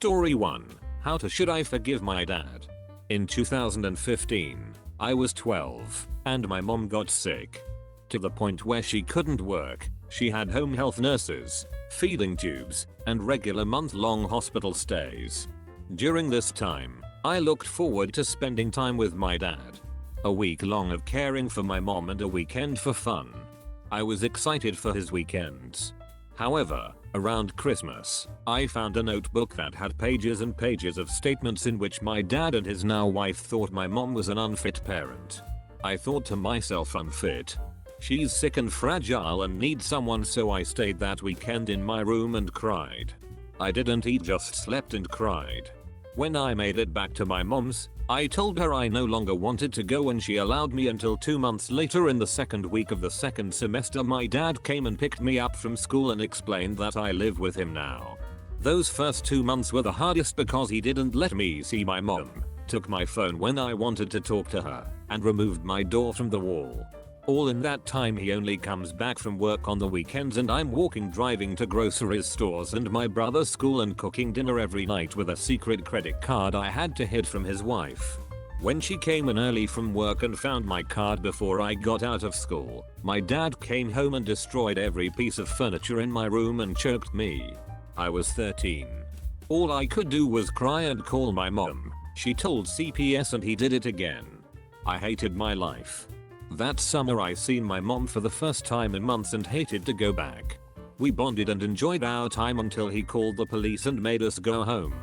Story 1. Should I forgive my dad? In 2015, I was 12, and my mom got sick. To the point where she couldn't work. She had home health nurses, feeding tubes, and regular month-long hospital stays. During this time, I looked forward to spending time with my dad. A week long of caring for my mom and a weekend for fun. I was excited for his weekends. However, around Christmas, I found a notebook that had pages and pages of statements in which my dad and his now wife thought my mom was an unfit parent. I thought to myself, unfit? She's sick and fragile and needs someone, so I stayed that weekend in my room and cried. I didn't eat, just slept and cried. When I made it back to my mom's, I told her I no longer wanted to go and she allowed me until 2 months later. In the second week of the second semester, my dad came and picked me up from school and explained that I live with him now. Those first 2 months were the hardest because he didn't let me see my mom, took my phone when I wanted to talk to her, and removed my door from the wall. All in that time. He only comes back from work on the weekends and I'm walking, driving to grocery stores and my brother's school and cooking dinner every night with a secret credit card I had to hide from his wife. When she came in early from work and found my card before I got out of school, my dad came home and destroyed every piece of furniture in my room and choked me. I was 13. All I could do was cry and call my mom. She told CPS and he did it again. I hated my life. That summer I seen my mom for the first time in months and hated to go back. We bonded and enjoyed our time until he called the police and made us go home.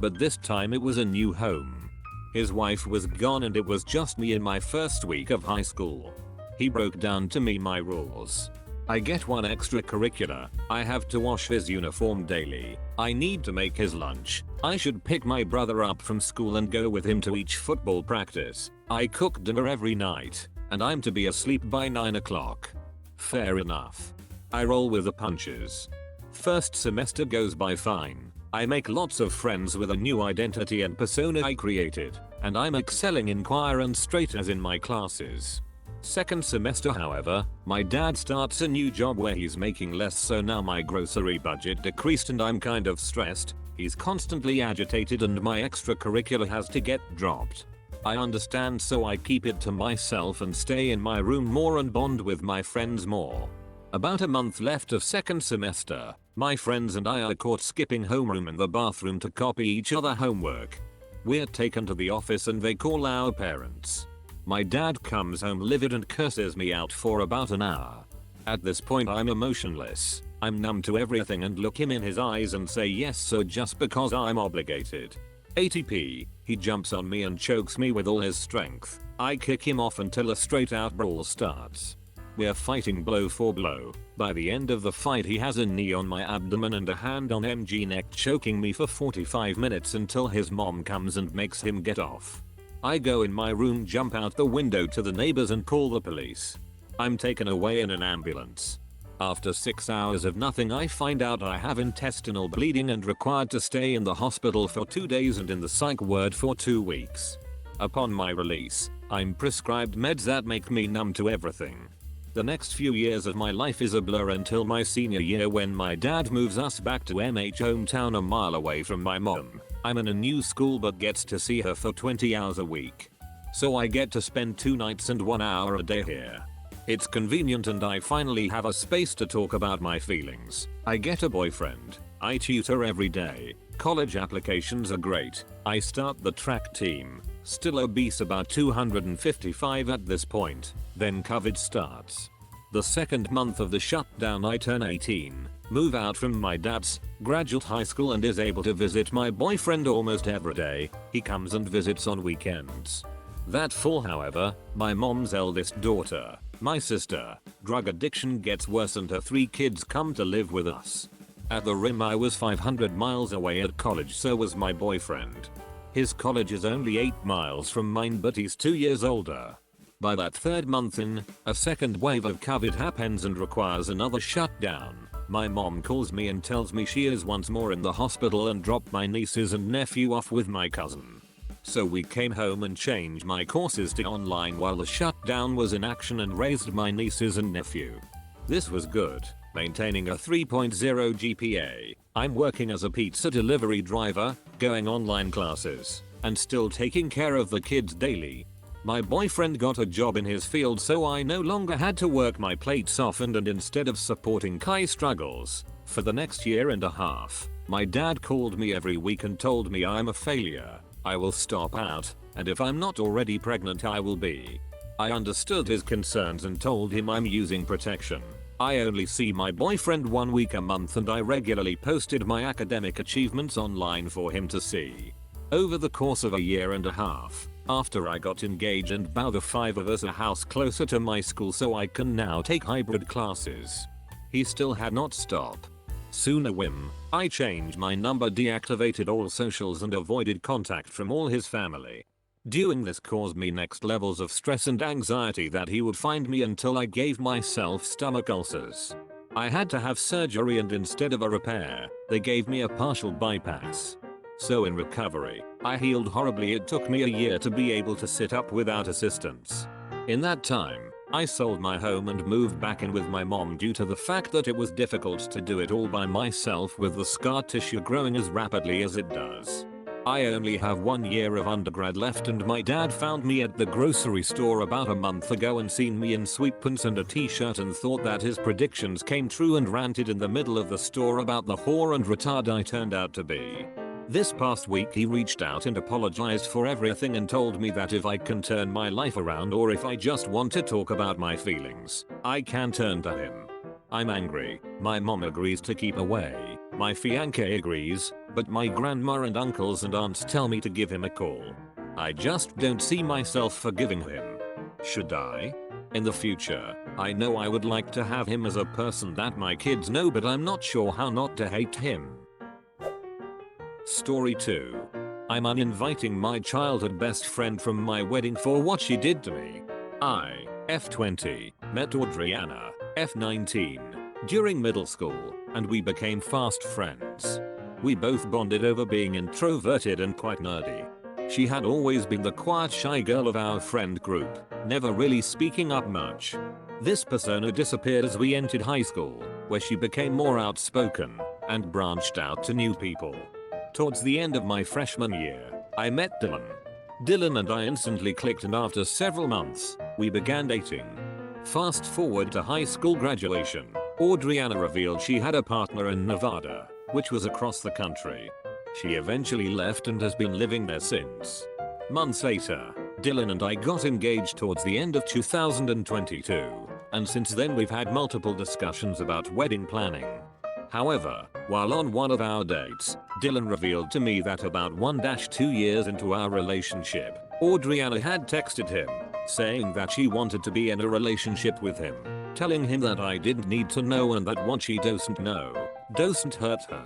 But this time it was a new home. His wife was gone and it was just me in my first week of high school. He broke down to me my rules. I get one extracurricular, I have to wash his uniform daily, I need to make his lunch, I should pick my brother up from school and go with him to each football practice, I cook dinner every night, and I'm to be asleep by 9 o'clock. Fair enough. I roll with the punches. First semester goes by fine. I make lots of friends with a new identity and persona I created, and I'm excelling in choir and straight A's in my classes. Second semester, however, my dad starts a new job where he's making less, so now my grocery budget decreased and I'm kind of stressed. He's constantly agitated and my extracurricular has to get dropped. I understand, so I keep it to myself and stay in my room more and bond with my friends more. About a month left of second semester, my friends and I are caught skipping homeroom and the bathroom to copy each other homework. We're taken to the office and they call our parents. My dad comes home livid and curses me out for about an hour. At this point I'm emotionless. I'm numb to everything and look him in his eyes and say yes sir just because I'm obligated. ATP, he jumps on me and chokes me with all his strength. I kick him off until a straight out brawl starts. We're fighting blow for blow. By the end of the fight he has a knee on my abdomen and a hand on MG neck, choking me for 45 minutes until his mom comes and makes him get off. I go in my room, jump out the window to the neighbors and call the police. I'm taken away in an ambulance. After 6 hours of nothing I find out I have intestinal bleeding and required to stay in the hospital for 2 days and in the psych ward for 2 weeks. Upon my release, I'm prescribed meds that make me numb to everything. The next few years of my life is a blur until my senior year when my dad moves us back to MH hometown a mile away from my mom. I'm in a new school but gets to see her for 20 hours a week. So I get to spend 2 nights and 1 hour a day here. It's convenient and I finally have a space to talk about my feelings. I get a boyfriend. I tutor every day. College applications are great. I start the track team. Still obese, about 255 at this point. Then COVID starts. The second month of the shutdown I turn 18. Move out from my dad's, graduate high school and is able to visit my boyfriend almost every day. He comes and visits on weekends. That fall, however, my mom's eldest daughter, my sister, drug addiction gets worse and her 3 kids come to live with us. At the rim I was 500 miles away at college, so was my boyfriend. His college is only 8 miles from mine but he's 2 years older. By that 3rd month in, a second wave of COVID happens and requires another shutdown. My mom calls me and tells me she is once more in the hospital and dropped my nieces and nephew off with my cousin. So we came home and changed my courses to online while the shutdown was in action and raised my nieces and nephew. This was good. maintaining a 3.0 GPA. I'm working as a pizza delivery driver, going online classes, and still taking care of the kids daily. My boyfriend got a job in his field, so I no longer had to work. My plate softened, and instead of supporting Kai's struggles for the next year and a half, my dad called me every week and told me I'm a failure, I will stop out, and if I'm not already pregnant I will be. I understood his concerns and told him I'm using protection. I only see my boyfriend 1 week a month, and I regularly posted my academic achievements online for him to see. Over the course of a year and a half, after I got engaged and bought the 5 of us a house closer to my school so I can now take hybrid classes, he still had not stopped. Soon a whim, I changed my number, deactivated all socials, and avoided contact from all his family. Doing this caused me next levels of stress and anxiety that he would find me until I gave myself stomach ulcers. I had to have surgery, and instead of a repair, they gave me a partial bypass. So in recovery, I healed horribly. It took me a year to be able to sit up without assistance. In that time, I sold my home and moved back in with my mom due to the fact that it was difficult to do it all by myself with the scar tissue growing as rapidly as it does. I only have 1 year of undergrad left, and my dad found me at the grocery store about a month ago and seen me in sweatpants and a t-shirt and thought that his predictions came true and ranted in the middle of the store about the whore and retard I turned out to be. This past week he reached out and apologized for everything and told me that if I can turn my life around, or if I just want to talk about my feelings, I can turn to him. I'm angry. My mom agrees to keep away. My fiancé agrees, but my grandma and uncles and aunts tell me to give him a call. I just don't see myself forgiving him. Should I? In the future, I know I would like to have him as a person that my kids know, but I'm not sure how not to hate him. Story 2. I'm uninviting my childhood best friend from my wedding for what she did to me. I, F20, met Audriana, F19, during middle school, and we became fast friends. We both bonded over being introverted and quite nerdy. She had always been the quiet, shy girl of our friend group, never really speaking up much. This persona disappeared as we entered high school, where she became more outspoken and branched out to new people. Towards the end of my freshman year, I met Dylan. Dylan and I instantly clicked, and after several months, we began dating. Fast forward to high school graduation, Audriana revealed she had a partner in Nevada, which was across the country. She eventually left and has been living there since. Months later, Dylan and I got engaged towards the end of 2022, and since then we've had multiple discussions about wedding planning. However, while on one of our dates, Dylan revealed to me that about 1-2 years into our relationship, Audriana had texted him, saying that she wanted to be in a relationship with him, telling him that I didn't need to know and that what she doesn't know doesn't hurt her.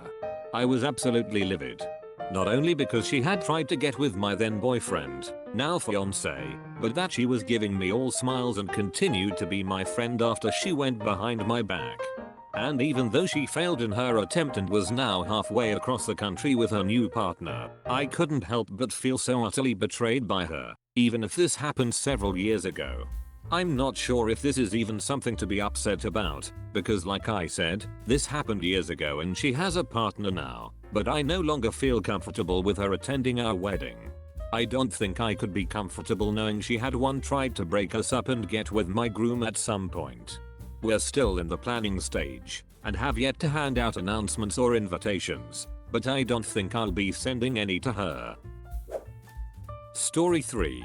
I was absolutely livid. Not only because she had tried to get with my then boyfriend, now fiancé, but that she was giving me all smiles and continued to be my friend after she went behind my back. And even though she failed in her attempt and was now halfway across the country with her new partner, I couldn't help but feel so utterly betrayed by her, even if this happened several years ago. I'm not sure if this is even something to be upset about, because like I said, this happened years ago and she has a partner now, but I no longer feel comfortable with her attending our wedding. I don't think I could be comfortable knowing she had tried to break us up and get with my groom at some point. We're still in the planning stage, and have yet to hand out announcements or invitations, but I don't think I'll be sending any to her. Story 3.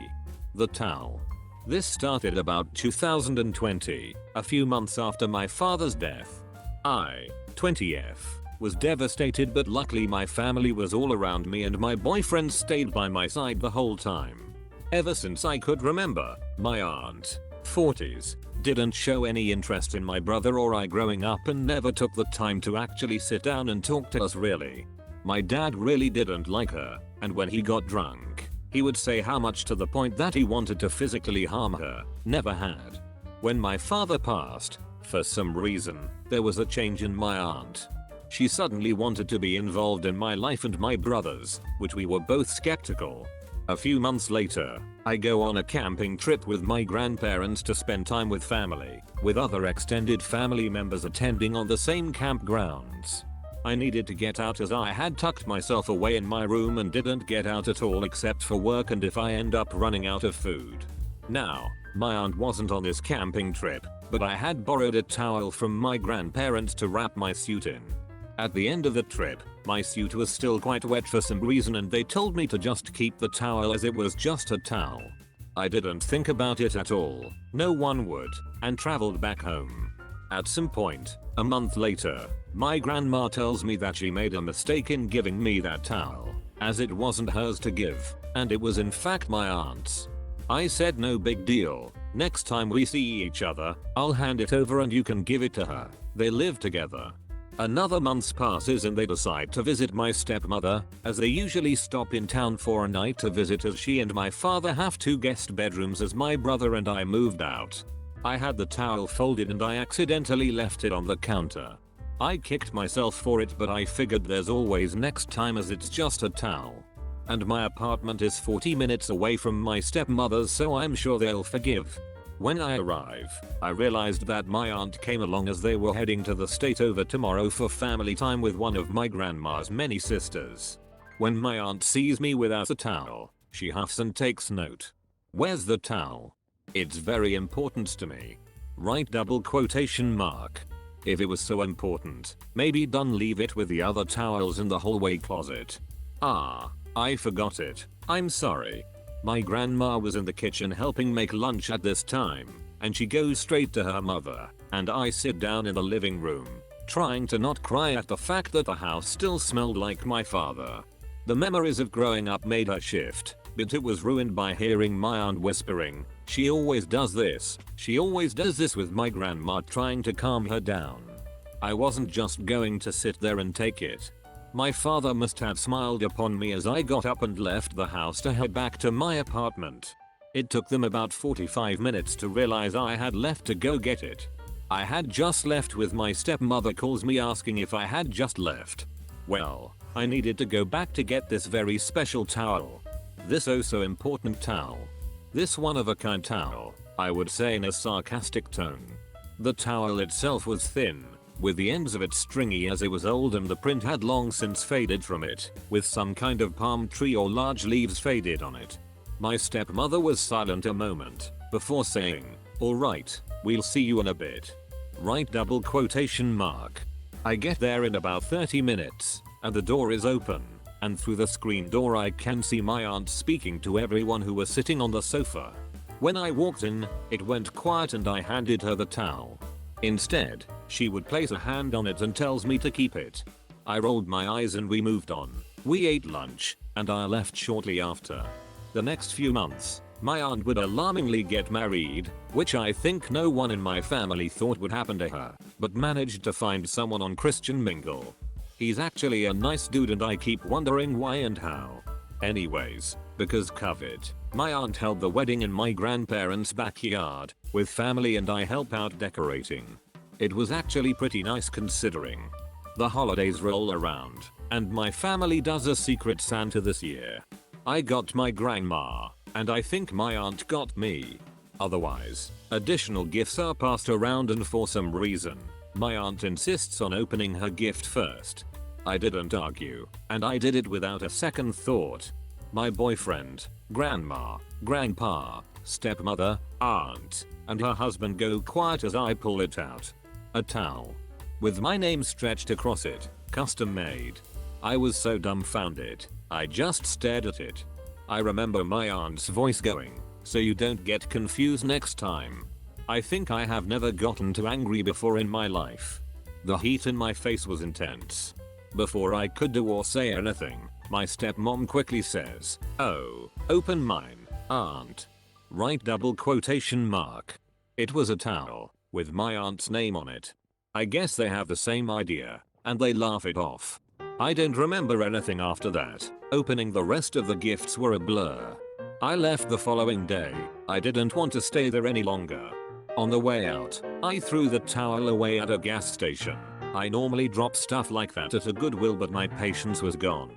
The Towel. This started about 2020, a few months after my father's death. I, 20F, was devastated, but luckily my family was all around me and my boyfriend stayed by my side the whole time. Ever since I could remember, my aunt, 40s, didn't show any interest in my brother or I growing up and never took the time to actually sit down and talk to us really. My dad really didn't like her, and when he got drunk, he would say how much to the point that he wanted to physically harm her, never had. When my father passed, for some reason, there was a change in my aunt. She suddenly wanted to be involved in my life and my brother's, which we were both skeptical. A few months later, I go on a camping trip with my grandparents to spend time with family, with other extended family members attending on the same campgrounds. I needed to get out as I had tucked myself away in my room and didn't get out at all except for work and if I end up running out of food. Now, my aunt wasn't on this camping trip, but I had borrowed a towel from my grandparents to wrap my suit in. At the end of the trip, my suit was still quite wet for some reason and they told me to just keep the towel as it was just a towel. I didn't think about it at all, no one would, and traveled back home. At some point, a month later, my grandma tells me that she made a mistake in giving me that towel, as it wasn't hers to give, and it was in fact my aunt's. I said no big deal, next time we see each other, I'll hand it over and you can give it to her. They live together. Another month passes and they decide to visit my stepmother, as they usually stop in town for a night to visit as she and my father have 2 guest bedrooms as my brother and I moved out. I had the towel folded and I accidentally left it on the counter. I kicked myself for it but I figured there's always next time as it's just a towel. And my apartment is 40 minutes away from my stepmother's so I'm sure they'll forgive. When I arrive, I realized that my aunt came along as they were heading to the state over tomorrow for family time with one of my grandma's many sisters. When my aunt sees me without a towel, she huffs and takes note. Where's the towel? It's very important to me. Right double quotation mark. If it was so important, maybe don't leave it with the other towels in the hallway closet. Ah, I forgot it. I'm sorry. My grandma was in the kitchen helping make lunch at this time, and she goes straight to her mother, and I sit down in the living room, trying to not cry at the fact that the house still smelled like my father. The memories of growing up made her shift, but it was ruined by hearing my aunt whispering, "She always does this, she always does this," with my grandma trying to calm her down. I wasn't just going to sit there and take it. My father must have smiled upon me as I got up and left the house to head back to my apartment. It took them about 45 minutes to realize I had left to go get it. I had just left with my stepmother calls me asking if I had just left. Well, I needed to go back to get this very special towel. This oh so important towel. This one of a kind towel, I would say in a sarcastic tone. The towel itself was thin, with the ends of it stringy as it was old and the print had long since faded from it, with some kind of palm tree or large leaves faded on it. My stepmother was silent a moment, before saying, "Alright, we'll see you in a bit." Right double quotation mark. I get there in about 30 minutes, and the door is open, and through the screen door I can see my aunt speaking to everyone who was sitting on the sofa. When I walked in, it went quiet and I handed her the towel. Instead, she would place a hand on it and tells me to keep it. I rolled my eyes and we moved on. We ate lunch, and I left shortly after. The next few months, my aunt would alarmingly get married, which I think no one in my family thought would happen to her, but managed to find someone on Christian Mingle. He's actually a nice dude and I keep wondering why and how. Anyways, because COVID, my aunt held the wedding in my grandparents' backyard, with family and I help out decorating. It was actually pretty nice considering. The holidays roll around, and my family does a secret Santa this year. I got my grandma, and I think my aunt got me. Otherwise, additional gifts are passed around and for some reason, my aunt insists on opening her gift first. I didn't argue, and I did it without a second thought. My boyfriend, grandma, grandpa, stepmother, aunt, and her husband go quiet as I pull it out. A towel. With my name stretched across it, custom made. I was so dumbfounded, I just stared at it. I remember my aunt's voice going, "So you don't get confused next time." I think I have never gotten too angry before in my life. The heat in my face was intense. Before I could do or say anything, my stepmom quickly says, "Oh, open mine, aunt." Right double quotation mark. It was a towel, with my aunt's name on it. I guess they have the same idea, and they laugh it off. I don't remember anything after that. Opening the rest of the gifts were a blur. I left the following day. I didn't want to stay there any longer. On the way out, I threw the towel away at a gas station. I normally drop stuff like that at a Goodwill but my patience was gone.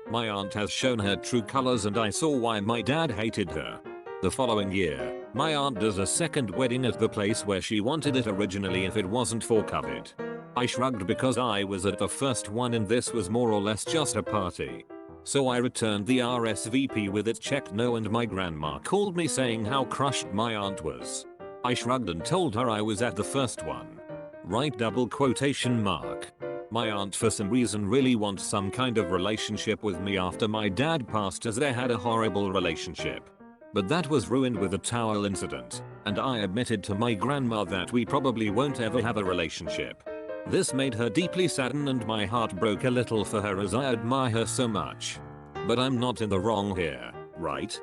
My aunt has shown her true colors and I saw why my dad hated her. The following year, my aunt does a second wedding at the place where she wanted it originally if it wasn't for COVID. I shrugged because I was at the first one and this was more or less just a party. So I returned the RSVP with it checked no and my grandma called me saying how crushed my aunt was. I shrugged and told her I was at the first one. Right double quotation mark. My aunt for some reason really wants some kind of relationship with me after my dad passed as they had a horrible relationship. But that was ruined with the towel incident, and I admitted to my grandma that we probably won't ever have a relationship. This made her deeply saddened and my heart broke a little for her as I admire her so much. But I'm not in the wrong here, right?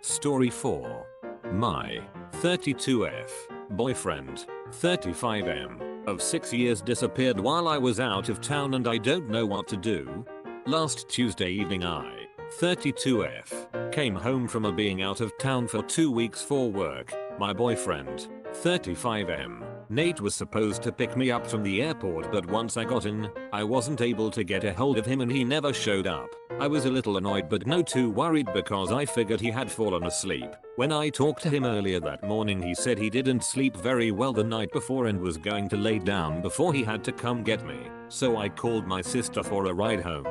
Story 4. My 32F boyfriend, 35M, of 6 years disappeared while I was out of town and I don't know what to do. Last Tuesday evening I, 32F, came home from being out of town for 2 weeks for work. My boyfriend, 35M, Nate was supposed to pick me up from the airport but once I got in, I wasn't able to get a hold of him and he never showed up. I was a little annoyed but no too worried because I figured he had fallen asleep. When I talked to him earlier that morning he said he didn't sleep very well the night before and was going to lay down before he had to come get me. So I called my sister for a ride home.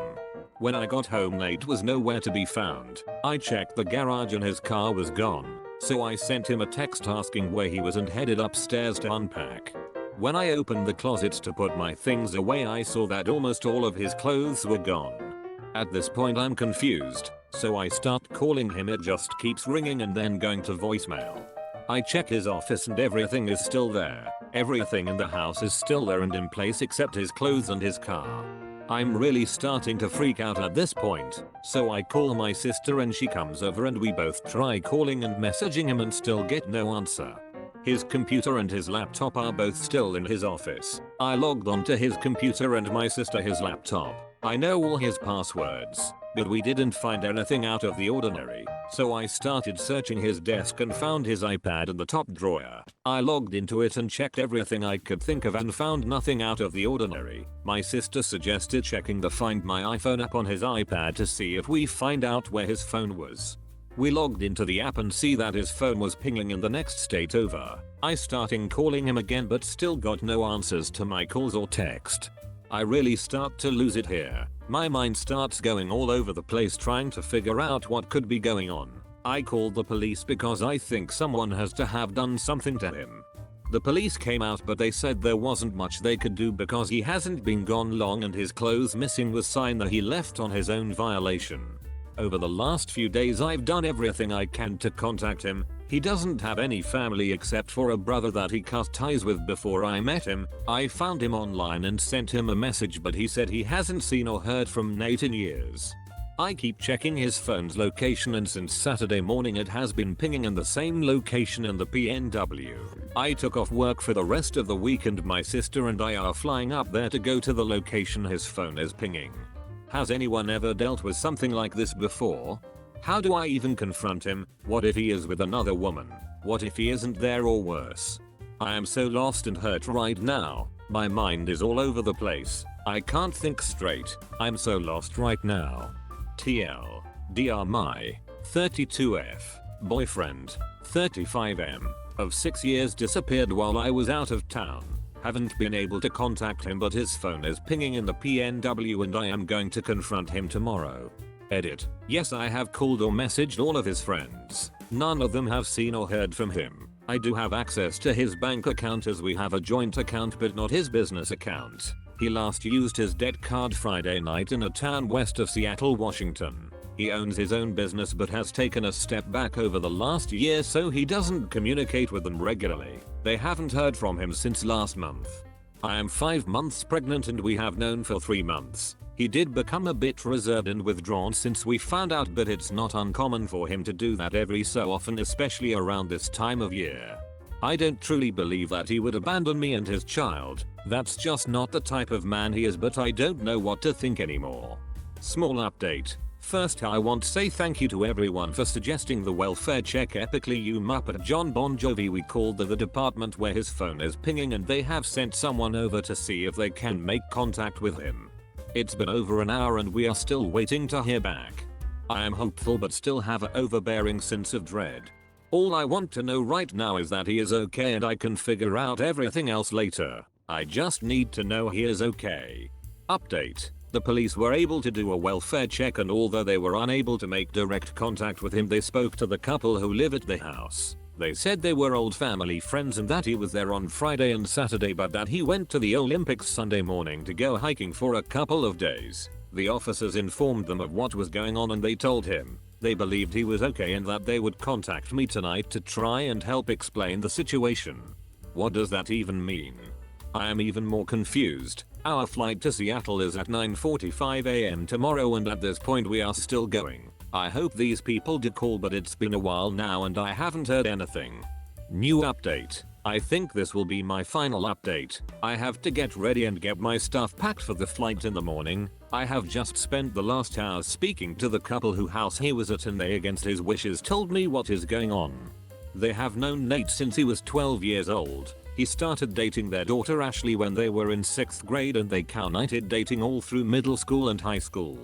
When I got home Nate was nowhere to be found. I checked the garage and his car was gone. So I sent him a text asking where he was and headed upstairs to unpack. When I opened the closets to put my things away I saw that almost all of his clothes were gone. At this point I'm confused, so I start calling him, it just keeps ringing and then going to voicemail. I check his office and everything is still there. Everything in the house is still there and in place except his clothes and his car. I'm really starting to freak out at this point, so I call my sister and she comes over and we both try calling and messaging him and still get no answer. His computer and his laptop are both still in his office. I logged onto his computer and my sister his laptop. I know all his passwords, but we didn't find anything out of the ordinary, so I started searching his desk and found his iPad in the top drawer. I logged into it and checked everything I could think of and found nothing out of the ordinary. My sister suggested checking the Find My iPhone app on his iPad to see if we find out where his phone was. We logged into the app and see that his phone was pinging in the next state over. I started calling him again but still got no answers to my calls or text. I really start to lose it here. My mind starts going all over the place trying to figure out what could be going on. I called the police because I think someone has to have done something to him. The police came out but they said there wasn't much they could do because he hasn't been gone long and his clothes missing was sign that he left on his own violation. Over the last few days I've done everything I can to contact him. He doesn't have any family except for a brother that he cut ties with before I met him. I found him online and sent him a message but he said he hasn't seen or heard from Nate in years. I keep checking his phone's location and since Saturday morning it has been pinging in the same location in the PNW. I took off work for the rest of the week and my sister and I are flying up there to go to the location his phone is pinging. Has anyone ever dealt with something like this before? How do I even confront him? What if he is with another woman? What if he isn't there or worse? I am so lost and hurt right now. My mind is all over the place. I can't think straight. I'm so lost right now. TL. Dr. My 32F boyfriend, 35M, of 6 years disappeared while I was out of town. Haven't been able to contact him but his phone is pinging in the PNW and I am going to confront him tomorrow. Edit. Yes, I have called or messaged all of his friends. None of them have seen or heard from him. I do have access to his bank account as we have a joint account but not his business account. He last used his debt card Friday night in a town west of Seattle, Washington. He owns his own business but has taken a step back over the last year so he doesn't communicate with them regularly. They haven't heard from him since last month. I am 5 months pregnant and we have known for 3 months. He did become a bit reserved and withdrawn since we found out but it's not uncommon for him to do that every so often especially around this time of year. I don't truly believe that he would abandon me and his child. That's just not the type of man he is but I don't know what to think anymore. Small update. First I want to say thank you to everyone for suggesting the welfare check epically you muppet John Bon Jovi. We called the department where his phone is pinging and they have sent someone over to see if they can make contact with him. It's been over an hour and we are still waiting to hear back. I am hopeful but still have an overbearing sense of dread. All I want to know right now is that he is okay and I can figure out everything else later. I just need to know he is okay. Update. The police were able to do a welfare check and although they were unable to make direct contact with him, they spoke to the couple who live at the house. They said they were old family friends and that he was there on Friday and Saturday but that he went to the Olympics Sunday morning to go hiking for a couple of days. The officers informed them of what was going on and they told him they believed he was okay and that they would contact me tonight to try and help explain the situation. What does that even mean? I am even more confused. Our flight to Seattle is at 9:45 am tomorrow and at this point we are still going. I hope these people did call but it's been a while now and I haven't heard anything. New update. I think this will be my final update. I have to get ready and get my stuff packed for the flight in the morning. I have just spent the last hour speaking to the couple whose house he was at and they against his wishes told me what is going on. They have known Nate since he was 12 years old. He started dating their daughter Ashley when they were in 6th grade and they continued dating all through middle school and high school.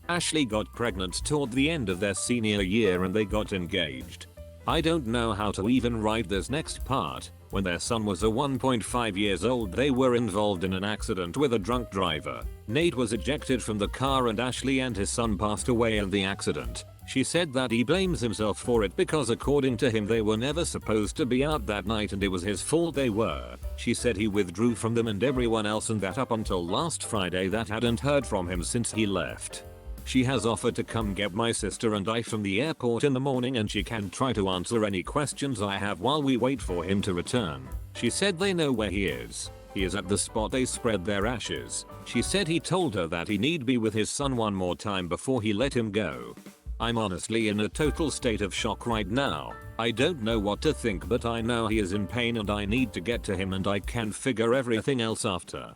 Ashley got pregnant toward the end of their senior year and they got engaged. I don't know how to even write this next part. When their son was 1.5 years old they were involved in an accident with a drunk driver. Nate was ejected from the car and Ashley and his son passed away in the accident. She said that he blames himself for it because according to him they were never supposed to be out that night and it was his fault they were. She said he withdrew from them and everyone else and that up until last Friday that hadn't heard from him since he left. She has offered to come get my sister and I from the airport in the morning and she can try to answer any questions I have while we wait for him to return. She said they know where he is. He is at the spot they spread their ashes. She said he told her that he need be with his son one more time before he let him go. I'm honestly in a total state of shock right now. I don't know what to think but I know he is in pain and I need to get to him and I can figure everything else after.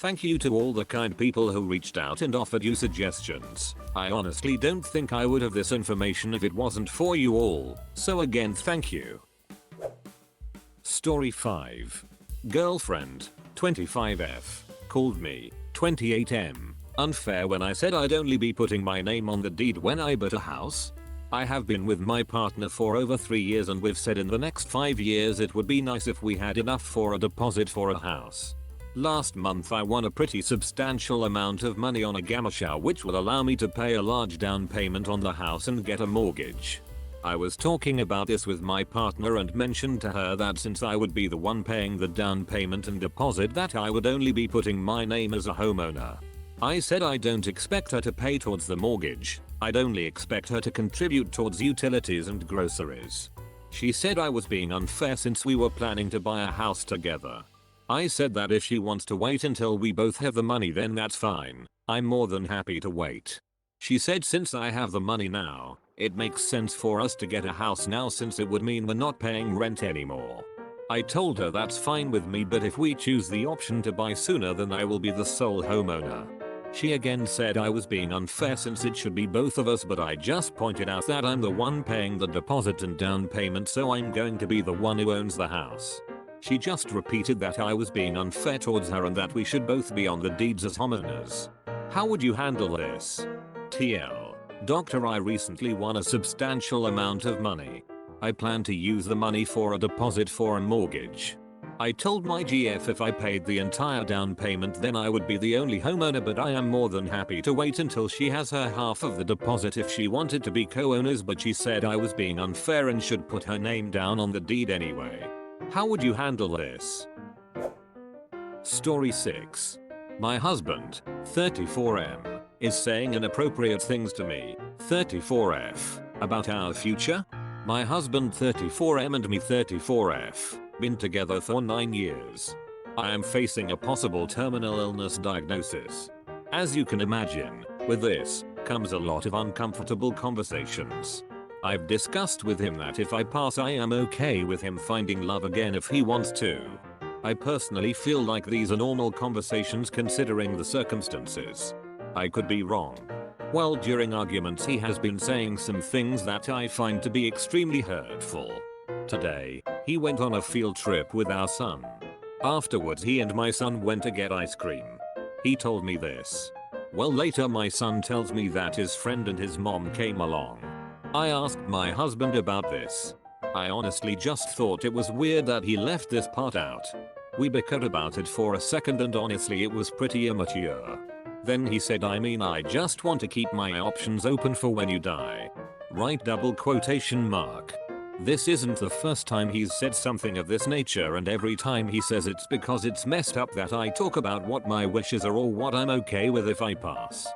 Thank you to all the kind people who reached out and offered you suggestions. I honestly don't think I would have this information if it wasn't for you all. So again thank you. Story 5. Girlfriend, 25F, called me, 28M, unfair when I said I'd only be putting my name on the deed when I bought a house. I have been with my partner for over 3 years and we've said in the next 5 years it would be nice if we had enough for a deposit for a house. Last month I won a pretty substantial amount of money on a gamma show which will allow me to pay a large down payment on the house and get a mortgage. I was talking about this with my partner and mentioned to her that since I would be the one paying the down payment and deposit that I would only be putting my name as a homeowner. I said I don't expect her to pay towards the mortgage, I'd only expect her to contribute towards utilities and groceries. She said I was being unfair since we were planning to buy a house together. I said that if she wants to wait until we both have the money then that's fine, I'm more than happy to wait. She said since I have the money now, it makes sense for us to get a house now since it would mean we're not paying rent anymore. I told her that's fine with me but if we choose the option to buy sooner then I will be the sole homeowner. She again said I was being unfair since it should be both of us but I just pointed out that I'm the one paying the deposit and down payment so I'm going to be the one who owns the house. She just repeated that I was being unfair towards her and that we should both be on the deeds as homeowners. How would you handle this? TL. Doctor, I recently won a substantial amount of money. I plan to use the money for a deposit for a mortgage. I told my GF if I paid the entire down payment then I would be the only homeowner but I am more than happy to wait until she has her half of the deposit if she wanted to be co-owners but she said I was being unfair and should put her name down on the deed anyway. How would you handle this? Story 6. My husband, 34M, is saying inappropriate things to me, 34F, about our future. My husband 34M and me 34F, been together for 9 years. I am facing a possible terminal illness diagnosis. As you can imagine, with this, comes a lot of uncomfortable conversations. I've discussed with him that if I pass I am okay with him finding love again if he wants to. I personally feel like these are normal conversations considering the circumstances. I could be wrong. Well, during arguments he has been saying some things that I find to be extremely hurtful. Today, he went on a field trip with our son. Afterwards he and my son went to get ice cream. He told me this. Well, later my son tells me that his friend and his mom came along. I asked my husband about this. I honestly just thought it was weird that he left this part out. We bickered about it for a second and honestly it was pretty immature. Then he said, I just want to keep my options open for when you die. Right, double quotation mark. This isn't the first time he's said something of this nature, and every time he says it's because it's messed up that I talk about what my wishes are or what I'm okay with if I pass.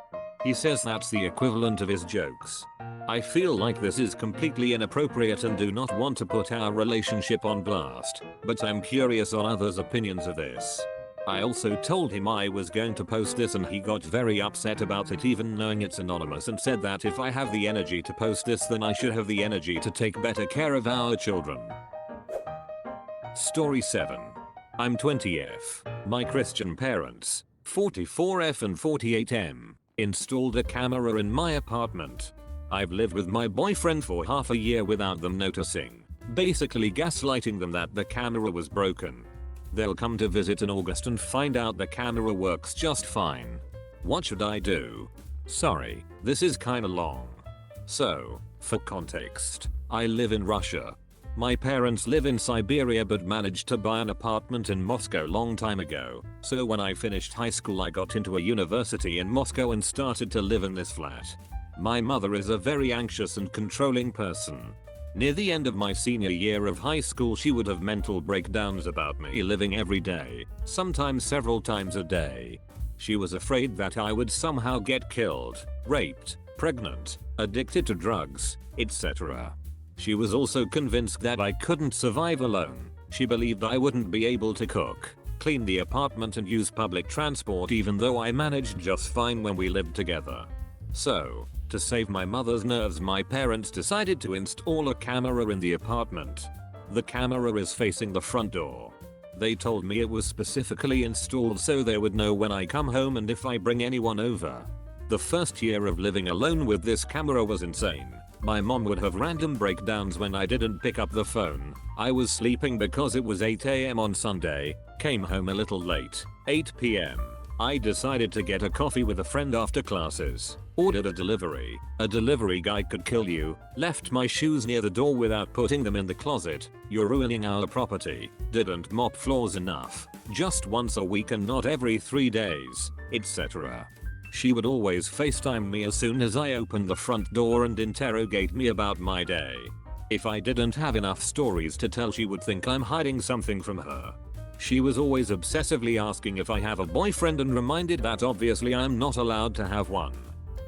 He says that's the equivalent of his jokes. I feel like this is completely inappropriate and do not want to put our relationship on blast, but I'm curious on others' opinions of this. I also told him I was going to post this and he got very upset about it even knowing it's anonymous and said that if I have the energy to post this then I should have the energy to take better care of our children. Story 7. I'm 20F. My Christian parents, 44F and 48M, installed a camera in my apartment. I've lived with my boyfriend for half a year without them noticing, basically gaslighting them that the camera was broken. They'll come to visit in August and find out the camera works just fine. What should I do? Sorry, this is kinda long. So, for context, I live in Russia. My parents live in Siberia but managed to buy an apartment in Moscow long time ago, so when I finished high school I got into a university in Moscow and started to live in this flat. My mother is a very anxious and controlling person. Near the end of my senior year of high school she would have mental breakdowns about me living every day, sometimes several times a day. She was afraid that I would somehow get killed, raped, pregnant, addicted to drugs, etc. She was also convinced that I couldn't survive alone. She believed I wouldn't be able to cook, clean the apartment and use public transport even though I managed just fine when we lived together. So, to save my mother's nerves my parents decided to install a camera in the apartment. The camera is facing the front door. They told me it was specifically installed so they would know when I come home and if I bring anyone over. The first year of living alone with this camera was insane. My mom would have random breakdowns when I didn't pick up the phone. I was sleeping because it was 8 AM on Sunday, came home a little late, 8 PM. I decided to get a coffee with a friend after classes, ordered a delivery. A delivery guy could kill you, left my shoes near the door without putting them in the closet, you're ruining our property, didn't mop floors enough, just once a week and not every 3 days, etc. She would always FaceTime me as soon as I opened the front door and interrogate me about my day. If I didn't have enough stories to tell she would think I'm hiding something from her. She was always obsessively asking if I have a boyfriend and reminded that obviously I'm not allowed to have one.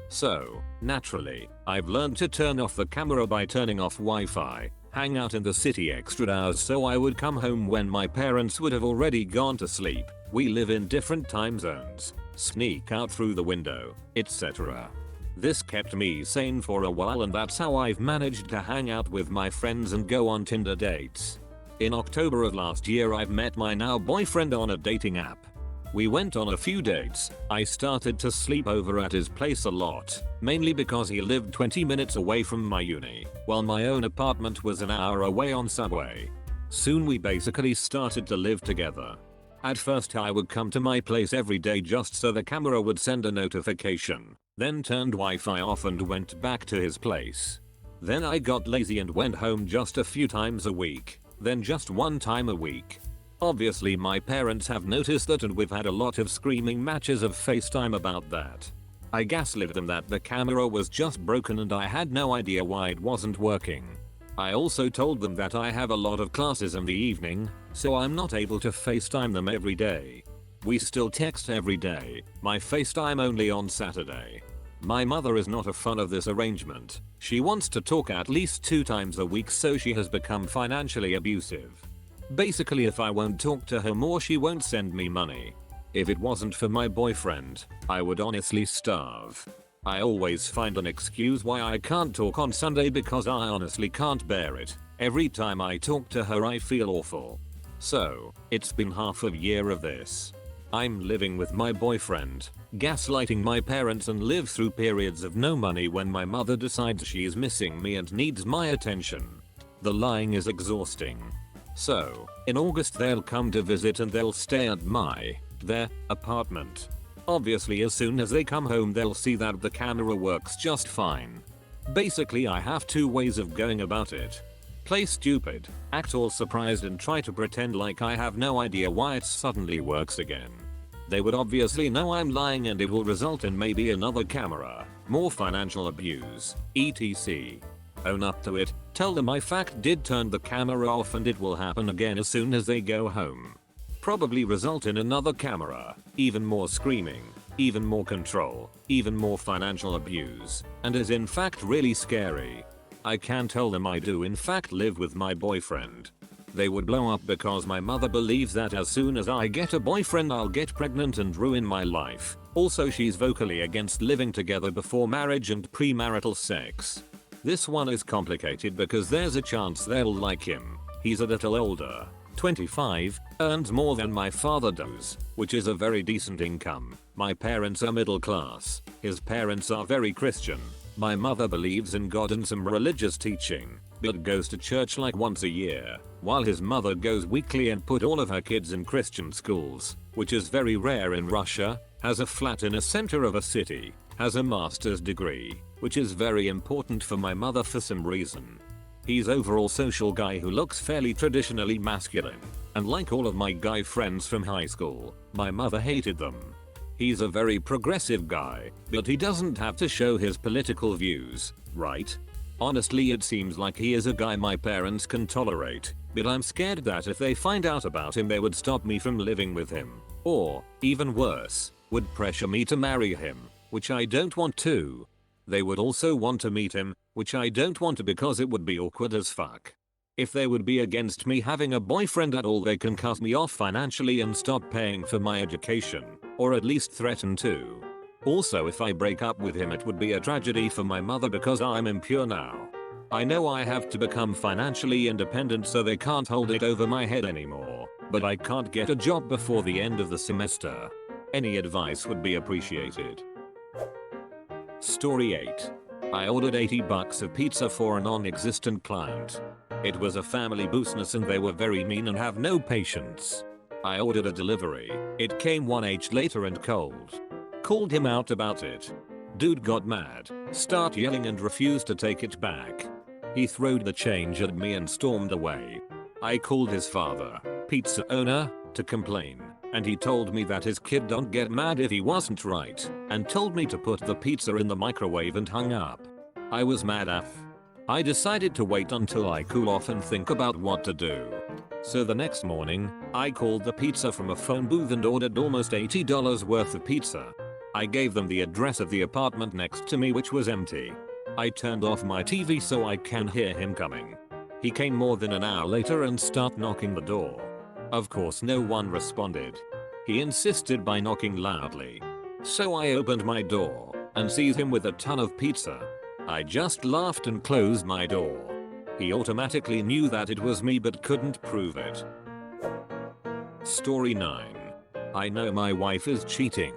So, naturally, I've learned to turn off the camera by turning off Wi-Fi, hang out in the city extra hours so I would come home when my parents would have already gone to sleep, we live in different time zones, sneak out through the window, etc. This kept me sane for a while and that's how I've managed to hang out with my friends and go on Tinder dates. In October of last year I've met my now boyfriend on a dating app. We went on a few dates. I started to sleep over at his place a lot, mainly because he lived 20 minutes away from my uni, while my own apartment was an hour away on subway. Soon we basically started to live together. At first I would come to my place every day just so the camera would send a notification, then turned Wi-Fi off and went back to his place. Then I got lazy and went home just a few times a week, then just one time a week. Obviously my parents have noticed that and we've had a lot of screaming matches of FaceTime about that. I gaslit them that the camera was just broken and I had no idea why it wasn't working. I also told them that I have a lot of classes in the evening, so I'm not able to FaceTime them every day. We still text every day, my FaceTime only on Saturday. My mother is not a fan of this arrangement. She wants to talk at least 2 times a week so she has become financially abusive. Basically if I won't talk to her more she won't send me money. If it wasn't for my boyfriend, I would honestly starve. I always find an excuse why I can't talk on Sunday because I honestly can't bear it. Every time I talk to her I feel awful. So, it's been half a year of this. I'm living with my boyfriend, gaslighting my parents and live through periods of no money when my mother decides she is missing me and needs my attention. The lying is exhausting. So, in August they'll come to visit and they'll stay at their apartment. Obviously as soon as they come home they'll see that the camera works just fine. Basically I have two ways of going about it. Play stupid, act all surprised and try to pretend like I have no idea why it suddenly works again. They would obviously know I'm lying and it will result in maybe another camera, more financial abuse, etc. Own up to it, tell them I fact did turn the camera off and it will happen again as soon as they go home. Probably result in another camera, even more screaming, even more control, even more financial abuse, and is in fact really scary. I can tell them I do in fact live with my boyfriend. They would blow up because my mother believes that as soon as I get a boyfriend I'll get pregnant and ruin my life. Also she's vocally against living together before marriage and premarital sex. This one is complicated because there's a chance they'll like him. He's a little older, 25, earns more than my father does, which is a very decent income. My parents are middle class. His parents are very Christian. My mother believes in God and some religious teaching, but goes to church like once a year, while his mother goes weekly and put all of her kids in Christian schools, which is very rare in Russia, has a flat in a center of a city, has a master's degree, which is very important for my mother for some reason. He's overall social guy who looks fairly traditionally masculine, and like all of my guy friends from high school, my mother hated them. He's a very progressive guy, but he doesn't have to show his political views, right? Honestly it seems like he is a guy my parents can tolerate, but I'm scared that if they find out about him they would stop me from living with him, or, even worse, would pressure me to marry him, which I don't want to. They would also want to meet him, which I don't want to because it would be awkward as fuck. If they would be against me having a boyfriend at all they can cut me off financially and stop paying for my education, or at least threaten to. Also if I break up with him it would be a tragedy for my mother because I'm impure now. I know I have to become financially independent so they can't hold it over my head anymore, but I can't get a job before the end of the semester. Any advice would be appreciated. Story 8. I ordered $80 of pizza for a non-existent client. It was a family business and they were very mean and have no patience. I ordered a delivery. It came 1 hour later and cold. Called him out about it. Dude got mad, start yelling and refused to take it back. He throwed the change at me and stormed away. I called his father, pizza owner, to complain, and he told me that his kid don't get mad if he wasn't right, and told me to put the pizza in the microwave and hung up. I was mad AF. I decided to wait until I cool off and think about what to do. So the next morning, I called the pizza from a phone booth and ordered almost $80 worth of pizza. I gave them the address of the apartment next to me which was empty. I turned off my TV so I can hear him coming. He came more than an hour later and started knocking the door. Of course no one responded. He insisted by knocking loudly. So I opened my door and sees him with a ton of pizza. I just laughed and closed my door. He automatically knew that it was me but couldn't prove it. Story 9. I know my wife is cheating.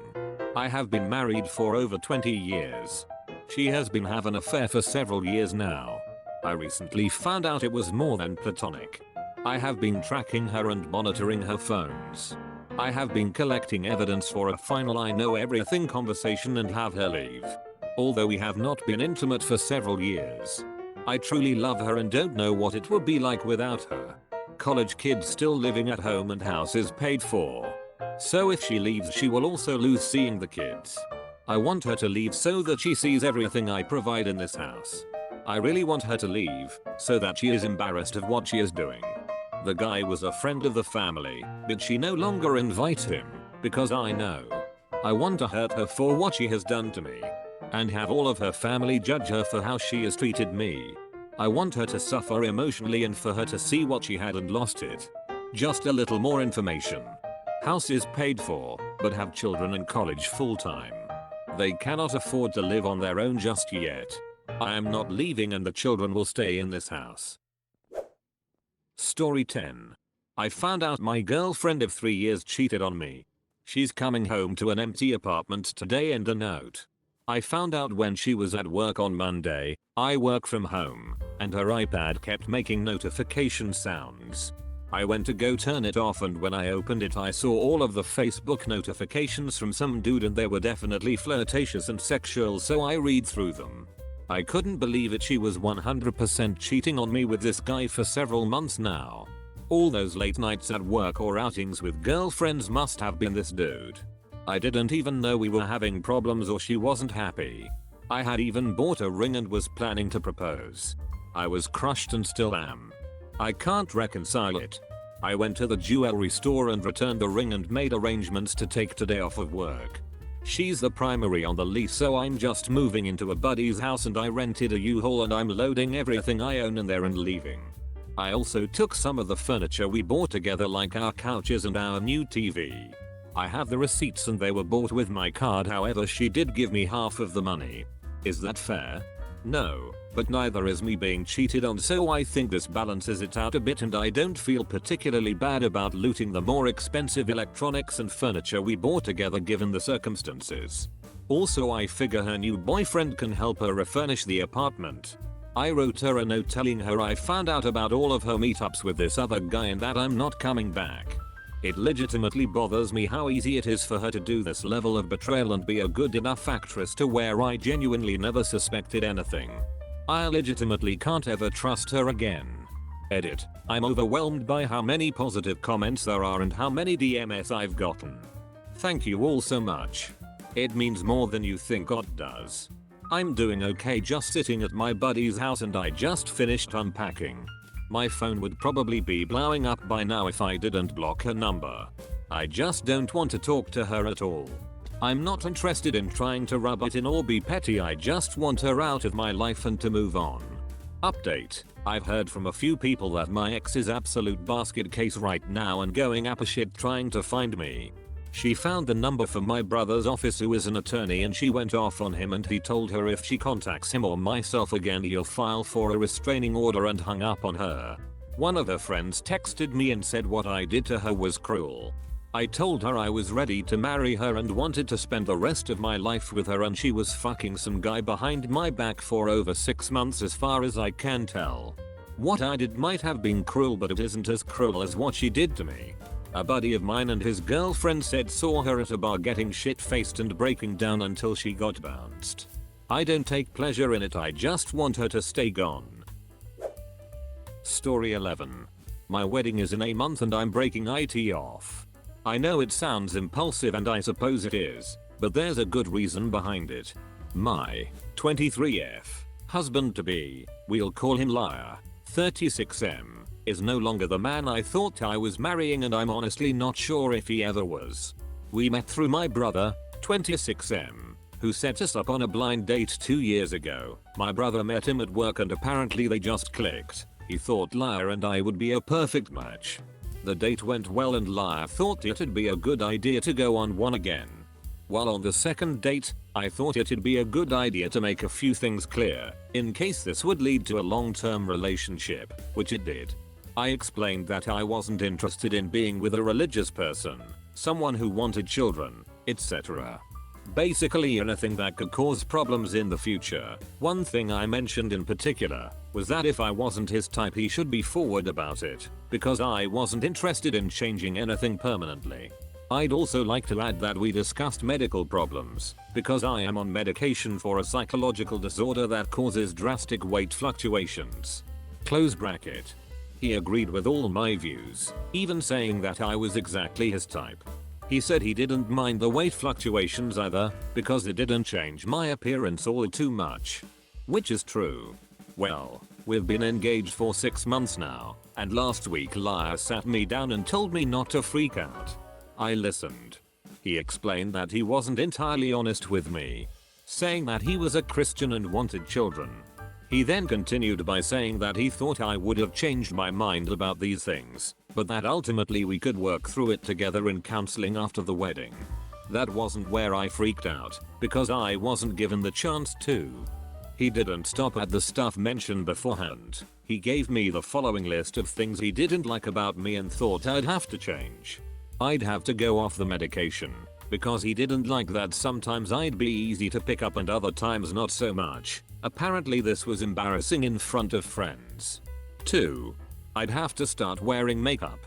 I have been married for over 20 years. She has been having an affair for several years now. I recently found out it was more than platonic. I have been tracking her and monitoring her phones. I have been collecting evidence for a final I know everything conversation and have her leave. Although we have not been intimate for several years. I truly love her and don't know what it would be like without her. College kids still living at home and house is paid for. So if she leaves she will also lose seeing the kids. I want her to leave so that she sees everything I provide in this house. I really want her to leave so that she is embarrassed of what she is doing. The guy was a friend of the family, but she no longer invites him because I know. I want to hurt her for what she has done to me and have all of her family judge her for how she has treated me. I want her to suffer emotionally and for her to see what she had and lost it. Just a little more information. House is paid for, but have children in college full time. They cannot afford to live on their own just yet. I am not leaving and the children will stay in this house. Story 10. I found out my girlfriend of 3 years cheated on me. She's coming home to an empty apartment today and a note. I found out when she was at work on Monday. I work from home, and her iPad kept making notification sounds. I went to go turn it off, and when I opened it I saw all of the Facebook notifications from some dude, and they were definitely flirtatious and sexual, so I read through them. I couldn't believe it. She was 100% cheating on me with this guy for several months now. All those late nights at work or outings with girlfriends must have been this dude. I didn't even know we were having problems or she wasn't happy. I had even bought a ring and was planning to propose. I was crushed and still am. I can't reconcile it. I went to the jewelry store and returned the ring and made arrangements to take today off of work. She's the primary on the lease, so I'm just moving into a buddy's house, and I rented a U-Haul and I'm loading everything I own in there and leaving. I also took some of the furniture we bought together, like our couches and our new TV. I have the receipts and they were bought with my card, however she did give me half of the money. Is that fair? No, but neither is me being cheated on, so I think this balances it out a bit, and I don't feel particularly bad about looting the more expensive electronics and furniture we bought together given the circumstances. Also, I figure her new boyfriend can help her refurnish the apartment. I wrote her a note telling her I found out about all of her meetups with this other guy and that I'm not coming back. It legitimately bothers me how easy it is for her to do this level of betrayal and be a good enough actress to where I genuinely never suspected anything. I legitimately can't ever trust her again. Edit. I'm overwhelmed by how many positive comments there are and how many DMs I've gotten. Thank you all so much. It means more than you think it does. I'm doing okay, just sitting at my buddy's house and I just finished unpacking. My phone would probably be blowing up by now if I didn't block her number. I just don't want to talk to her at all. I'm not interested in trying to rub it in or be petty, I just want her out of my life and to move on. Update. I've heard from a few people that my ex is absolute basket case right now and going apeshit trying to find me. She found the number for my brother's office, who is an attorney, and she went off on him, and he told her if she contacts him or myself again he'll file for a restraining order, and hung up on her. One of her friends texted me and said what I did to her was cruel. I told her I was ready to marry her and wanted to spend the rest of my life with her, and she was fucking some guy behind my back for over 6 months as far as I can tell. What I did might have been cruel, but it isn't as cruel as what she did to me. A buddy of mine and his girlfriend saw her at a bar getting shit-faced and breaking down until she got bounced. I don't take pleasure in it, I just want her to stay gone. Story 11. My wedding is in a month and I'm breaking IT off. I know it sounds impulsive, and I suppose it is, but there's a good reason behind it. My 23F husband-to-be, we'll call him Liar, 36M, is no longer the man I thought I was marrying, and I'm honestly not sure if he ever was. We met through my brother, 26M, who set us up on a blind date 2 years ago. My brother met him at work and apparently they just clicked. He thought Liar and I would be a perfect match. The date went well and Liar thought it'd be a good idea to go on one again. While on the second date, I thought it'd be a good idea to make a few things clear, in case this would lead to a long-term relationship, which it did. I explained that I wasn't interested in being with a religious person, someone who wanted children, etc. Basically anything that could cause problems in the future. One thing I mentioned in particular was that if I wasn't his type he should be forward about it, because I wasn't interested in changing anything permanently. I'd also like to add that we discussed medical problems, because I am on medication for a psychological disorder that causes drastic weight fluctuations. Close bracket. He agreed with all my views, even saying that I was exactly his type. He said he didn't mind the weight fluctuations either, because it didn't change my appearance all too much. Which is true. Well, we've been engaged for 6 months now, and last week Liar sat me down and told me not to freak out. I listened. He explained that he wasn't entirely honest with me, saying that he was a Christian and wanted children. He then continued by saying that he thought I would have changed my mind about these things, but that ultimately we could work through it together in counseling after the wedding. That wasn't where I freaked out, because I wasn't given the chance to. He didn't stop at the stuff mentioned beforehand. He gave me the following list of things he didn't like about me and thought I'd have to change. I'd have to go off the medication, because he didn't like that sometimes I'd be easy to pick up and other times not so much. Apparently this was embarrassing in front of friends. 2. I'd have to start wearing makeup.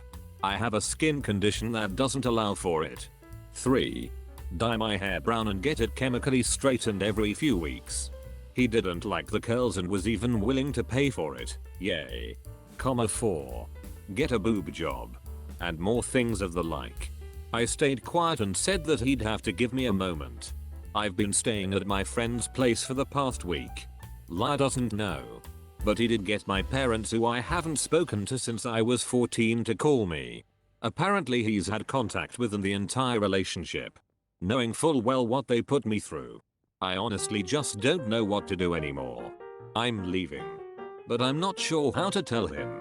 I have a skin condition that doesn't allow for it. 3. Dye my hair brown and get it chemically straightened every few weeks. He didn't like the curls and was even willing to pay for it. Yay. 4. Get a boob job. And more things of the like. I stayed quiet and said that he'd have to give me a moment. I've been staying at my friend's place for the past week. Liar doesn't know. But he did get my parents, who I haven't spoken to since I was 14, to call me. Apparently he's had contact with them the entire relationship. Knowing full well what they put me through. I honestly just don't know what to do anymore. I'm leaving. But I'm not sure how to tell him.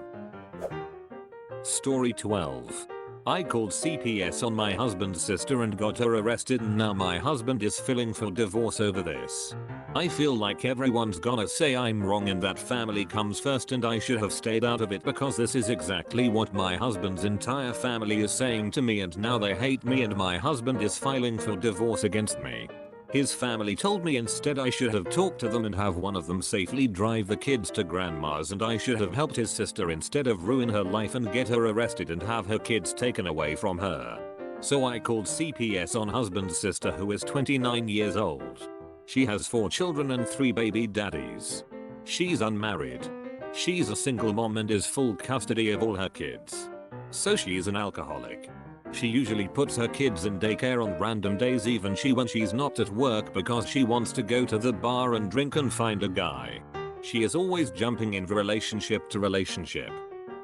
Story 12. I called CPS on my husband's sister and got her arrested, and now my husband is filing for divorce over this. I feel like everyone's gonna say I'm wrong and that family comes first and I should have stayed out of it, because this is exactly what my husband's entire family is saying to me, and now they hate me and my husband is filing for divorce against me. His family told me instead I should have talked to them and have one of them safely drive the kids to grandma's, and I should have helped his sister instead of ruin her life and get her arrested and have her kids taken away from her. So I called CPS on husband's sister, who is 29 years old. She has 4 children and 3 baby daddies. She's unmarried. She's a single mom and is full custody of all her kids. So she's an alcoholic. She usually puts her kids in daycare on random days, even when she's not at work, because she wants to go to the bar and drink and find a guy. She is always jumping in relationship to relationship.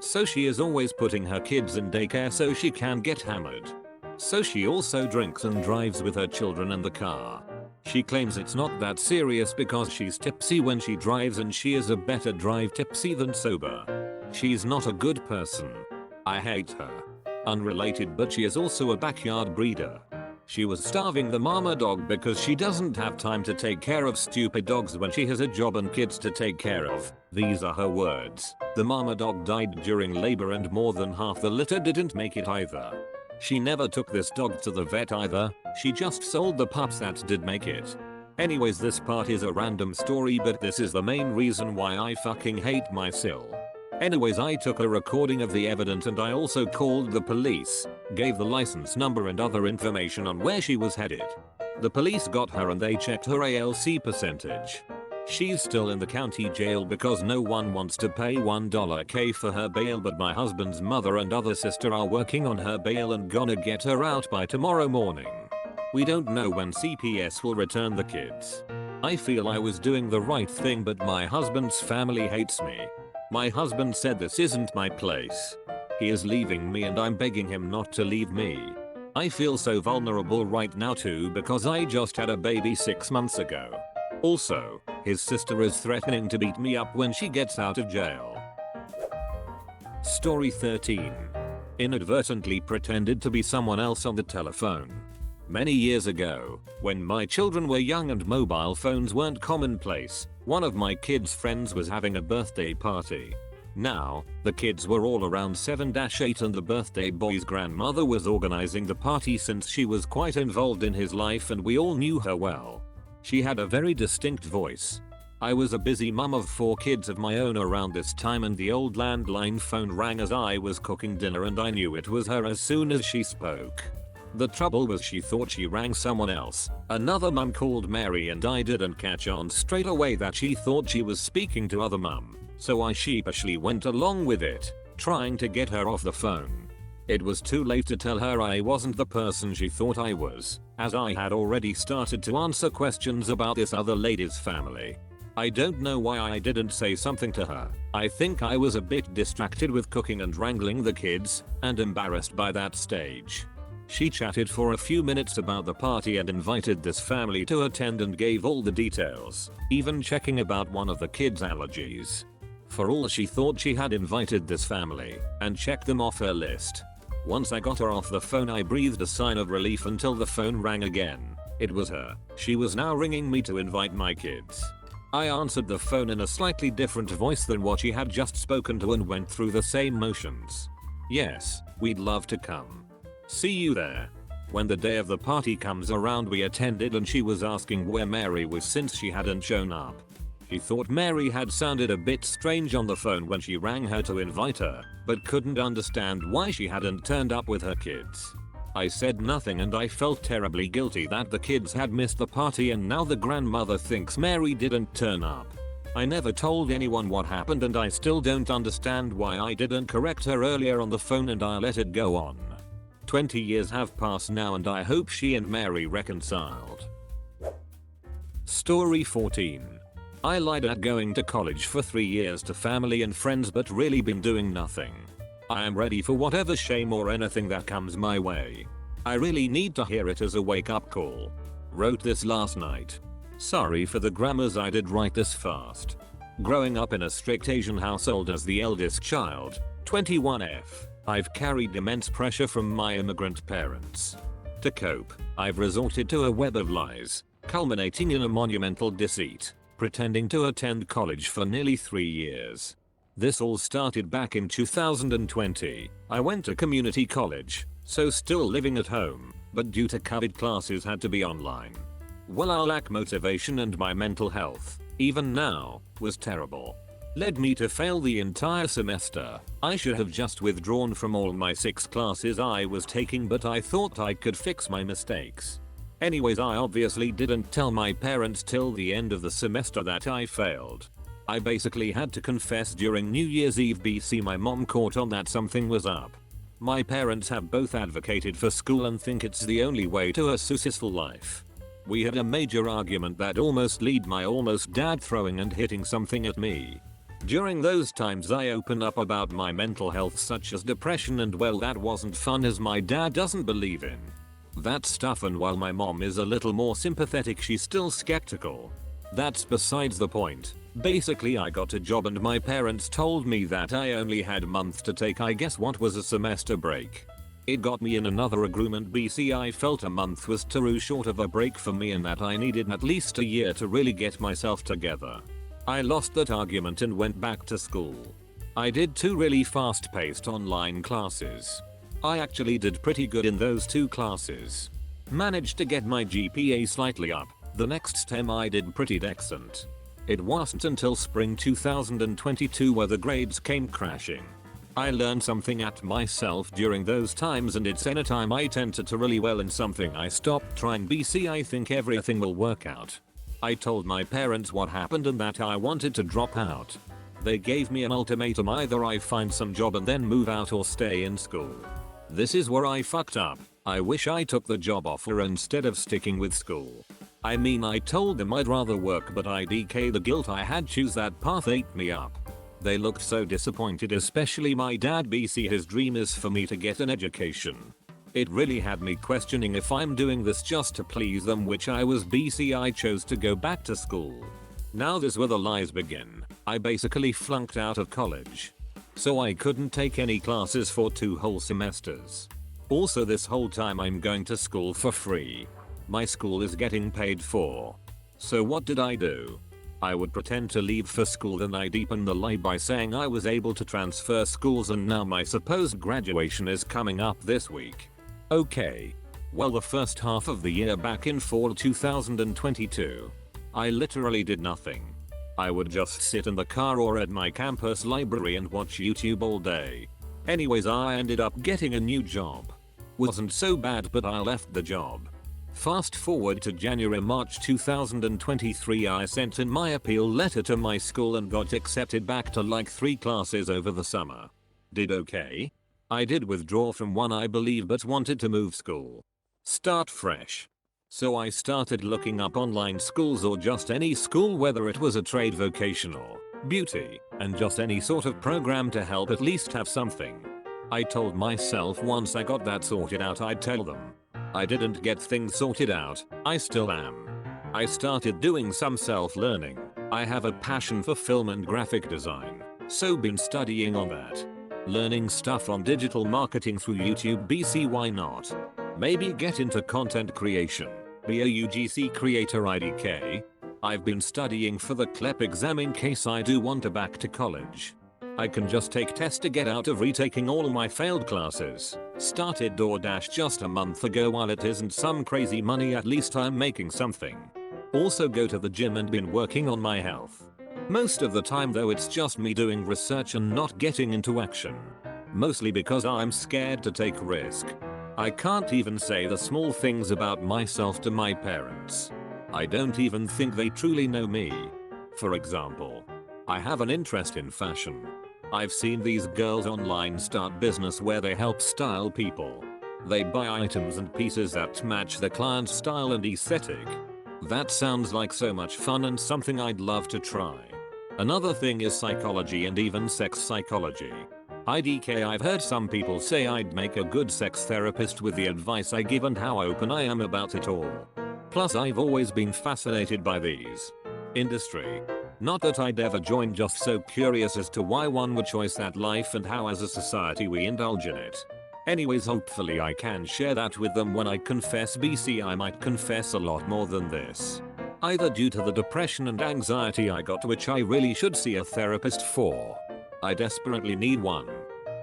So she is always putting her kids in daycare so she can get hammered. So she also drinks and drives with her children in the car. She claims it's not that serious because she's tipsy when she drives, and she is a better drive tipsy than sober. She's not a good person. I hate her. Unrelated, but she is also a backyard breeder. She was starving the mama dog because she doesn't have time to take care of stupid dogs when she has a job and kids to take care of. These are her words. The mama dog died during labor and more than half the litter didn't make it either. She never took this dog to the vet either, she just sold the pups that did make it. Anyways, this part is a random story, but this is the main reason why I fucking hate myself. Anyways, I took a recording of the evidence and I also called the police, gave the license number and other information on where she was headed. The police got her and they checked her ALC percentage. She's still in the county jail because no one wants to pay $1K for her bail, but my husband's mother and other sister are working on her bail and gonna get her out by tomorrow morning. We don't know when CPS will return the kids. I feel I was doing the right thing, but my husband's family hates me. My husband said this isn't my place. He is leaving me and I'm begging him not to leave me. I feel so vulnerable right now too because I just had a baby 6 months ago. Also, his sister is threatening to beat me up when she gets out of jail. Story 13. Inadvertently pretended to be someone else on the telephone. Many years ago, when my children were young and mobile phones weren't commonplace, one of my kids' friends was having a birthday party. Now, the kids were all around 7-8 and the birthday boy's grandmother was organizing the party since she was quite involved in his life and we all knew her well. She had a very distinct voice. I was a busy mum of 4 kids of my own around this time and the old landline phone rang as I was cooking dinner and I knew it was her as soon as she spoke. The trouble was she thought she rang someone else. Another mum called Mary and I didn't catch on straight away that she thought she was speaking to other mum, so I sheepishly went along with it, trying to get her off the phone. It was too late to tell her I wasn't the person she thought I was, as I had already started to answer questions about this other lady's family. I don't know why I didn't say something to her. I think I was a bit distracted with cooking and wrangling the kids, and embarrassed by that stage. She chatted for a few minutes about the party and invited this family to attend and gave all the details, even checking about one of the kids' allergies. For all she thought she had invited this family and checked them off her list. Once I got her off the phone I breathed a sign of relief until the phone rang again. It was her. She was now ringing me to invite my kids. I answered the phone in a slightly different voice than what she had just spoken to and went through the same motions. Yes, we'd love to come. See you there. When the day of the party comes around we attended and she was asking where Mary was since she hadn't shown up. She thought Mary had sounded a bit strange on the phone when she rang her to invite her, but couldn't understand why she hadn't turned up with her kids. I said nothing and I felt terribly guilty that the kids had missed the party and now the grandmother thinks Mary didn't turn up. I never told anyone what happened and I still don't understand why I didn't correct her earlier on the phone and I let it go on. 20 years have passed now and I hope she and Mary reconciled. Story 14. I lied at going to college for 3 years to family and friends but really been doing nothing. I am ready for whatever shame or anything that comes my way. I really need to hear it as a wake-up call. Wrote this last night. Sorry for the grammars, I did write this fast. Growing up in a strict Asian household as the eldest child, 21F, I've carried immense pressure from my immigrant parents. To cope, I've resorted to a web of lies, culminating in a monumental deceit, pretending to attend college for nearly 3 years. This all started back in 2020. I went to community college, so still living at home, but due to COVID classes had to be online. Well, I lack motivation and my mental health, even now, was terrible. Led me to fail the entire semester. I should have just withdrawn from all my 6 classes I was taking, but I thought I could fix my mistakes. Anyways, I obviously didn't tell my parents till the end of the semester that I failed. I basically had to confess during New Year's Eve BC. My mom caught on that something was up. My parents have both advocated for school and think it's the only way to a successful life. We had a major argument that almost led my almost dad throwing and hitting something at me. During those times I opened up about my mental health such as depression, and well, that wasn't fun as my dad doesn't believe in that stuff, and while my mom is a little more sympathetic she's still skeptical. That's besides the point. Basically I got a job and my parents told me that I only had a month to take I guess what was a semester break. It got me in another agreement BC. I felt a month was too short of a break for me and that I needed at least a year to really get myself together. I lost that argument and went back to school. I did 2 really fast-paced online classes. I actually did pretty good in those 2 classes. Managed to get my GPA slightly up. The next term I did pretty decent. It wasn't until spring 2022 where the grades came crashing. I learned something at myself during those times, and it's anytime I tend to really well in something I stopped trying BC. I think everything will work out. I told my parents what happened and that I wanted to drop out. They gave me an ultimatum: either I find some job and then move out or stay in school. This is where I fucked up. I wish I took the job offer instead of sticking with school. I mean, I told them I'd rather work, but the guilt I had choose that path ate me up. They looked so disappointed, especially my dad BC. His dream is for me to get an education. It really had me questioning if I'm doing this just to please them, which I was BC. I chose to go back to school. Now this is where the lies begin. I basically flunked out of college. So I couldn't take any classes for 2 whole semesters. Also, this whole time I'm going to school for free. My school is getting paid for. So what did I do? I would pretend to leave for school, then I deepen the lie by saying I was able to transfer schools and now my supposed graduation is coming up this week. Okay. Well, the first half of the year back in fall 2022, I literally did nothing. I would just sit in the car or at my campus library and watch YouTube all day. Anyways, I ended up getting a new job. Wasn't so bad, but I left the job. Fast forward to January-March 2023, I sent in my appeal letter to my school and got accepted back to like 3 classes over the summer. Did okay. I did withdraw from 1 I believe, but wanted to move school. Start fresh. So I started looking up online schools or just any school, whether it was a trade, vocational, beauty, and just any sort of program to help at least have something. I told myself once I got that sorted out I'd tell them. I didn't get things sorted out. I still am. I started doing some self-learning. I have a passion for film and graphic design, so been studying on that. Learning stuff on digital marketing through YouTube BC. Why not? Maybe get into content creation. Be a UGC creator IDK. I've been studying for the CLEP exam in case I do want to back to college. I can just take tests to get out of retaking all my failed classes. Started DoorDash just a month ago. While it isn't some crazy money, at least I'm making something. Also go to the gym and been working on my health. Most of the time though it's just me doing research and not getting into action. Mostly because I'm scared to take risk. I can't even say the small things about myself to my parents. I don't even think they truly know me. For example, I have an interest in fashion. I've seen these girls online start business where they help style people. They buy items and pieces that match the client's style and aesthetic. That sounds like so much fun and something I'd love to try. Another thing is psychology and even sex psychology. IDK, I've heard some people say I'd make a good sex therapist with the advice I give and how open I am about it all. Plus I've always been fascinated by these industry. Not that I'd ever join, just so curious as to why one would choose that life and how as a society we indulge in it. Anyways, hopefully I can share that with them when I confess. BC, I might confess a lot more than this. Either due to the depression and anxiety I got, which I really should see a therapist for. I desperately need one.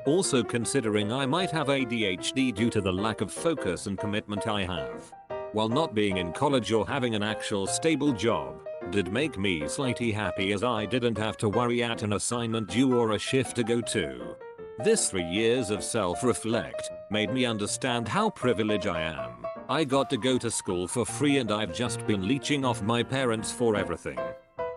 Also considering I might have ADHD due to the lack of focus and commitment I have. While not being in college or having an actual stable job did make me slightly happy, as I didn't have to worry at an assignment due or a shift to go to. This 3 years of self-reflect made me understand how privileged I am. I got to go to school for free and I've just been leeching off my parents for everything.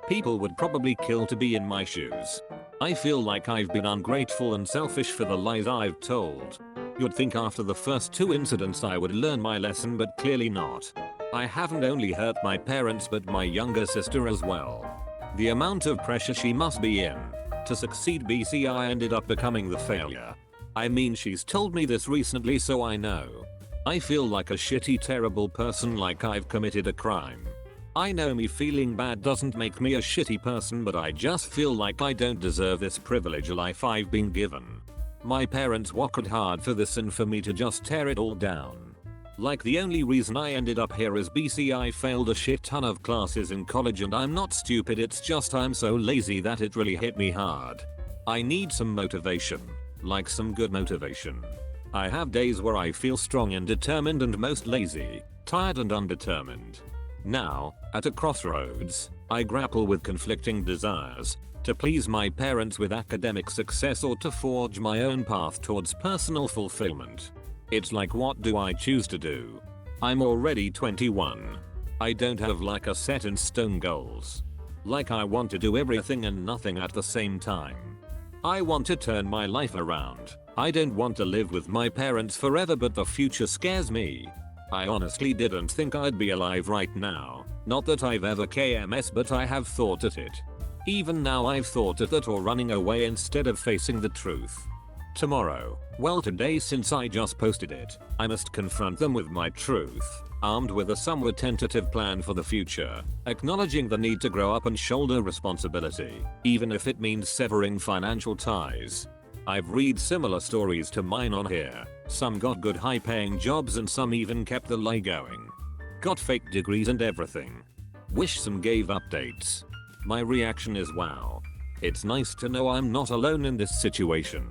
People would probably kill to be in my shoes. I feel like I've been ungrateful and selfish for the lies I've told. You'd think after the first 2 incidents I would learn my lesson, but clearly not. I haven't only hurt my parents but my younger sister as well. The amount of pressure she must be in to succeed. BC, I ended up becoming the failure. I mean, she's told me this recently, so I know. I feel like a shitty, terrible person, like I've committed a crime. I know me feeling bad doesn't make me a shitty person, but I just feel like I don't deserve this privileged life I've been given. My parents worked hard for this and for me to just tear it all down. Like, the only reason I ended up here is BC, I failed a shit ton of classes in college and I'm not stupid, it's just I'm so lazy that it really hit me hard. I need some motivation. Like some good motivation. I have days where I feel strong and determined and most lazy, tired and undetermined. Now, at a crossroads, I grapple with conflicting desires to please my parents with academic success or to forge my own path towards personal fulfillment. It's like, what do I choose to do? I'm already 21. I don't have like a set in stone goals. Like, I want to do everything and nothing at the same time. I want to turn my life around. I don't want to live with my parents forever, but the future scares me. I honestly didn't think I'd be alive right now. Not that I've ever KMS, but I have thought at it. Even now I've thought at that, or running away instead of facing the truth. Tomorrow, well today since I just posted it, I must confront them with my truth, armed with a somewhat tentative plan for the future, acknowledging the need to grow up and shoulder responsibility, even if it means severing financial ties. I've read similar stories to mine on here. Some got good high-paying jobs and some even kept the lie going. Got fake degrees and everything. Wish some gave updates. My reaction is wow. It's nice to know I'm not alone in this situation.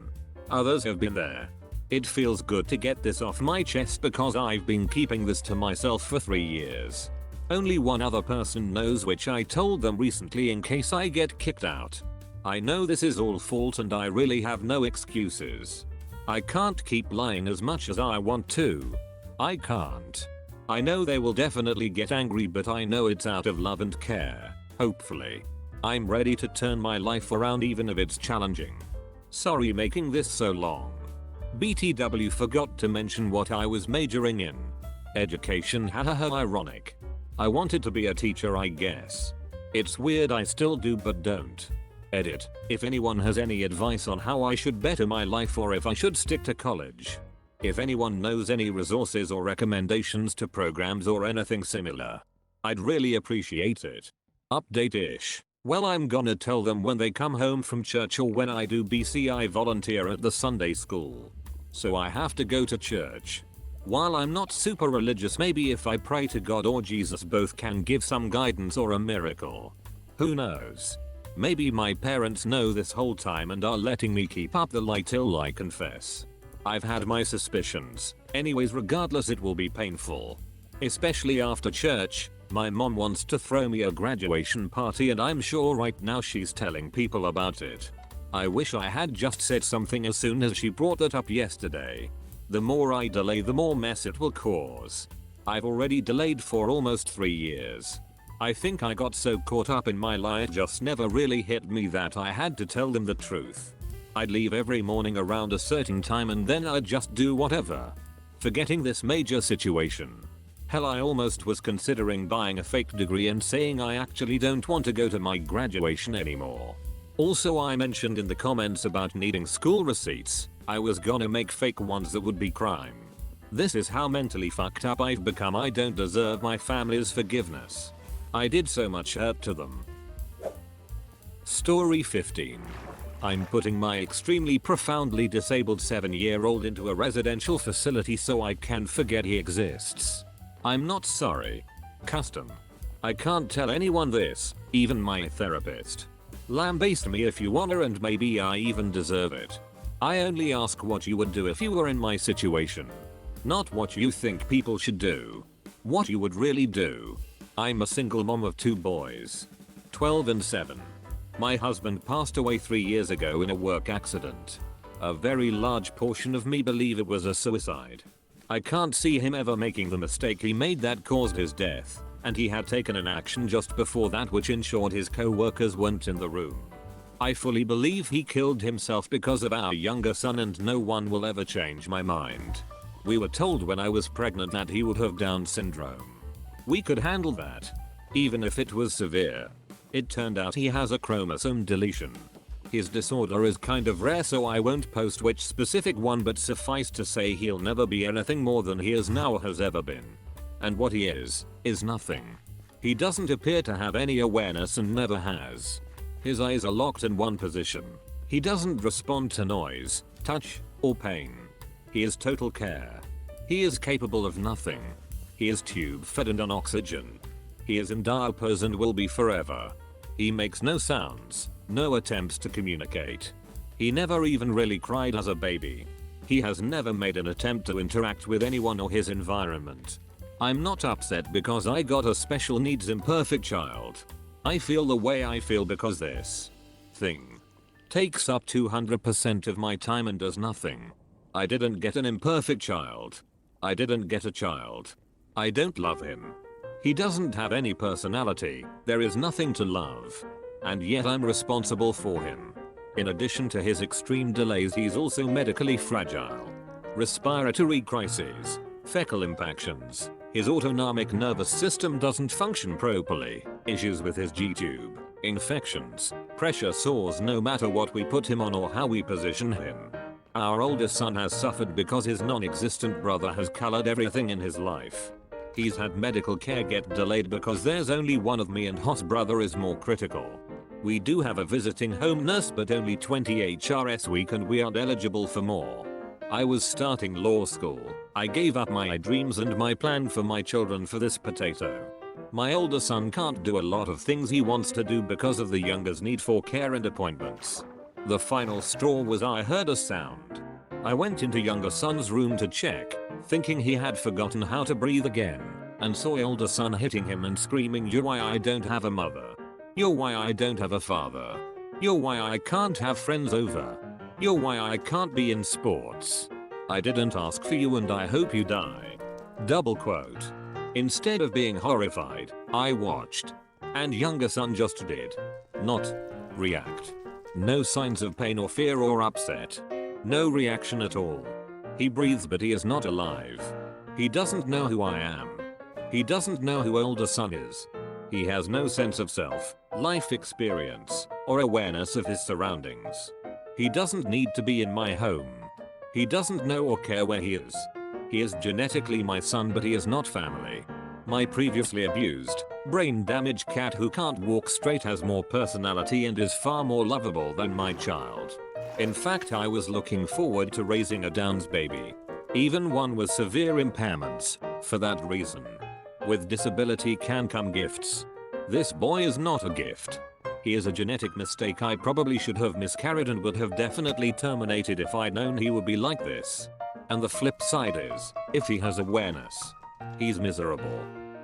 Others have been there. It feels good to get this off my chest because I've been keeping this to myself for 3 years. Only one other person knows, which I told them recently in case I get kicked out. I know this is all fault and I really have no excuses. I can't keep lying as much as I want to. I can't. I know they will definitely get angry, but I know it's out of love and care, hopefully. I'm ready to turn my life around even if it's challenging. Sorry making this so long. BTW, forgot to mention what I was majoring in. Education, hahaha, ironic. I wanted to be a teacher, I guess. It's weird I still do but don't. Edit. If anyone has any advice on how I should better my life or if I should stick to college. If anyone knows any resources or recommendations to programs or anything similar, I'd really appreciate it. Update-ish. Well, I'm gonna tell them when they come home from church, or when I do BCI volunteer at the Sunday school. So I have to go to church. While I'm not super religious, maybe if I pray to God or Jesus, both can give some guidance or a miracle. Who knows? Maybe my parents know this whole time and are letting me keep up the lie till I confess. I've had my suspicions. Anyways, regardless, it will be painful. Especially after church. My mom wants to throw me a graduation party and I'm sure right now she's telling people about it. I wish I had just said something as soon as she brought it up yesterday. The more I delay, the more mess it will cause. I've already delayed for almost 3 years. I think I got so caught up in my lie it just never really hit me that I had to tell them the truth. I'd leave every morning around a certain time and then I'd just do whatever. Forgetting this major situation. Hell, I almost was considering buying a fake degree and saying I actually don't want to go to my graduation anymore. Also, I mentioned in the comments about needing school receipts. I was gonna make fake ones that would be crime. This is how mentally fucked up I've become. I don't deserve my family's forgiveness. I did so much hurt to them. Story 15. I'm putting my extremely profoundly disabled 7-year-old into a residential facility so I can forget he exists. I'm not sorry. Custom. I can't tell anyone this, even my therapist. Lambaste me if you wanna and maybe I even deserve it. I only ask what you would do if you were in my situation. Not what you think people should do. What you would really do. I'm a single mom of 2 boys. 12 and 7. My husband passed away 3 years ago in a work accident. A very large portion of me believe it was a suicide. I can't see him ever making the mistake he made that caused his death, and he had taken an action just before that which ensured his co-workers weren't in the room. I fully believe he killed himself because of our younger son and no one will ever change my mind. We were told when I was pregnant that he would have Down syndrome. We could handle that, even if it was severe. It turned out he has a chromosome deletion. His disorder is kind of rare, so I won't post which specific one, but suffice to say he'll never be anything more than he is now or has ever been. And what he is nothing. He doesn't appear to have any awareness and never has. His eyes are locked in one position. He doesn't respond to noise, touch, or pain. He is total care. He is capable of nothing. He is tube fed and on oxygen. He is in diapers and will be forever. He makes no sounds, no attempts to communicate. He never even really cried as a baby. He has never made an attempt to interact with anyone or his environment. I'm not upset because I got a special needs imperfect child. I feel the way I feel because this thing takes up 200% of my time and does nothing. I didn't get an imperfect child. I didn't get a child. I don't love him. He doesn't have any personality. There is nothing to love. And yet I'm responsible for him. In addition to his extreme delays, he's also medically fragile. Respiratory crises, fecal impactions. His autonomic nervous system doesn't function properly. Issues with his G-tube. Infections. Pressure sores no matter what we put him on or how we position him. Our oldest son has suffered because his non-existent brother has colored everything in his life. He's had medical care get delayed because there's only one of me and his brother is more critical. We do have a visiting home nurse but only 20 HRS week and we aren't eligible for more. I was starting law school. I gave up my dreams and my plan for my children for this potato. My older son can't do a lot of things he wants to do because of the younger's need for care and appointments. The final straw was I heard a sound. I went into younger son's room to check, thinking he had forgotten how to breathe again, and saw older son hitting him and screaming, "You're why I don't have a mother. You're why I don't have a father. You're why I can't have friends over. You're why I can't be in sports. I didn't ask for you and I hope you die." Double quote. Instead of being horrified, I watched. And younger son just did not react. No signs of pain or fear or upset. No reaction at all. He breathes but he is not alive. He doesn't know who I am. He doesn't know who older son is. He has no sense of self, life experience, or awareness of his surroundings. He doesn't need to be in my home. He doesn't know or care where he is. He is genetically my son but he is not family. My previously abused, brain damaged cat who can't walk straight has more personality and is far more lovable than my child. In fact, I was looking forward to raising a Downs baby. Even one with severe impairments, for that reason. With disability can come gifts. This boy is not a gift. He is a genetic mistake I probably should have miscarried and would have definitely terminated if I'd known he would be like this. And the flip side is, if he has awareness, he's miserable.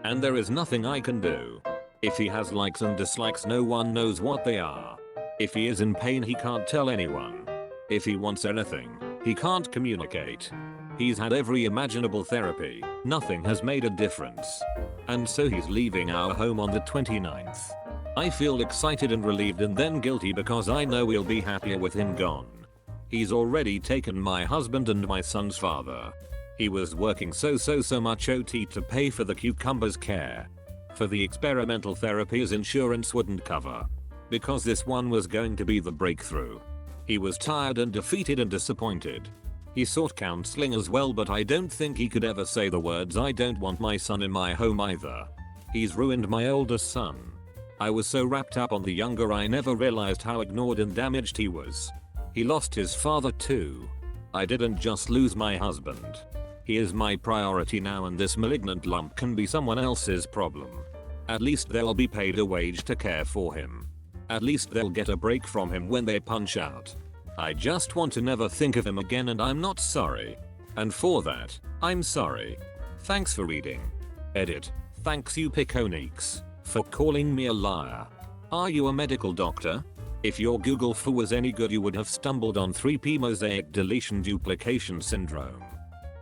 And there is nothing I can do. If he has likes and dislikes, no one knows what they are. If he is in pain, he can't tell anyone. If he wants anything, he can't communicate. He's had every imaginable therapy, nothing has made a difference. And so he's leaving our home on the 29th. I feel excited and relieved and then guilty because I know we'll be happier with him gone. He's already taken my husband and my son's father. He was working so much OT to pay for the cucumber's care. For the experimental therapy his insurance wouldn't cover. Because this one was going to be the breakthrough. He was tired and defeated and disappointed. He sought counseling as well, but I don't think he could ever say the words "I don't want my son in my home" either. He's ruined my oldest son. I was so wrapped up on the younger I never realized how ignored and damaged he was. He lost his father too. I didn't just lose my husband. He is my priority now, and this malignant lump can be someone else's problem. At least they'll be paid a wage to care for him. At least they'll get a break from him when they punch out. I just want to never think of him again, and I'm not sorry. And for that, I'm sorry. Thanks for reading. Edit. Thanks you Piconiques for calling me a liar. Are you a medical doctor? If your Google fu was any good, you would have stumbled on 3p mosaic deletion duplication syndrome.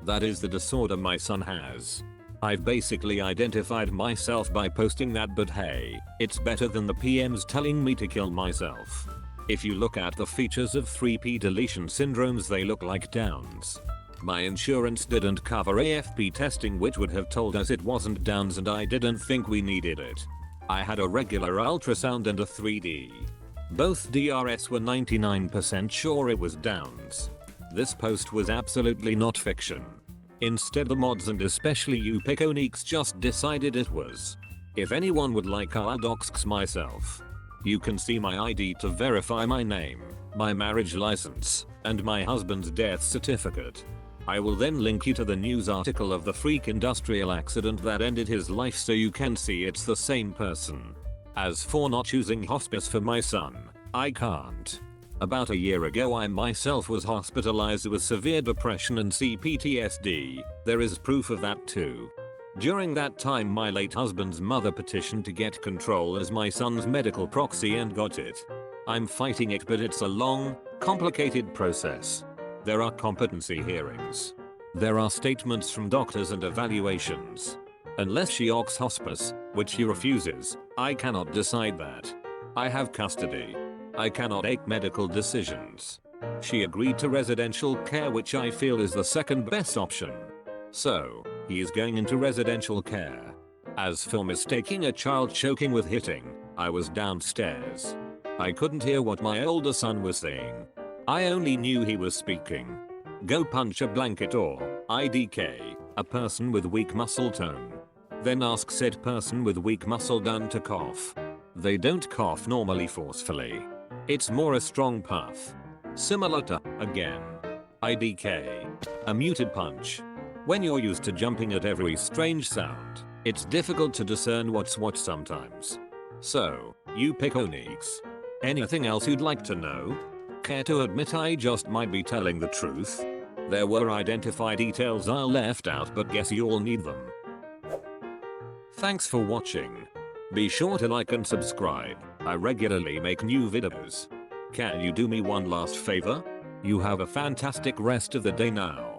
That is the disorder my son has. I've basically identified myself by posting that, but hey, it's better than the PMs telling me to kill myself. If you look at the features of 3p deletion syndromes, they look like Downs. My insurance didn't cover AFP testing, which would have told us it wasn't Downs, and I didn't think we needed it. I had a regular ultrasound and a 3D. Both DRS were 99% sure it was Downs. This post was absolutely not fiction. Instead, the mods and especially you Piconiques just decided it was. If anyone would like, I'll dox myself. You can see my ID to verify my name, my marriage license, and my husband's death certificate. I will then link you to the news article of the freak industrial accident that ended his life so you can see it's the same person. As for not choosing hospice for my son, I can't. About a year ago I myself was hospitalized with severe depression and CPTSD, there is proof of that too. During that time my late husband's mother petitioned to get control as my son's medical proxy and got it. I'm fighting it, but it's a long, complicated process. There are competency hearings. There are statements from doctors and evaluations. Unless she opts hospice, which she refuses, I cannot decide that. I have custody. I cannot make medical decisions. She agreed to residential care, which I feel is the second best option. So, he is going into residential care. As for mistaking a child choking with hitting, I was downstairs. I couldn't hear what my older son was saying. I only knew he was speaking. Go punch a blanket or IDK, a person with weak muscle tone. Then ask said person with weak muscle tone to cough. They don't cough normally forcefully. It's more a strong puff. Similar to, again, IDK. A muted punch. When you're used to jumping at every strange sound, it's difficult to discern what's what sometimes. So, you Piconiques. Anything else you'd like to know? Care to admit I just might be telling the truth? There were identified details I left out, but guess you all need them. Thanks for watching. Be sure to like and subscribe. I regularly make new videos. Can you do me one last favor? You have a fantastic rest of the day now.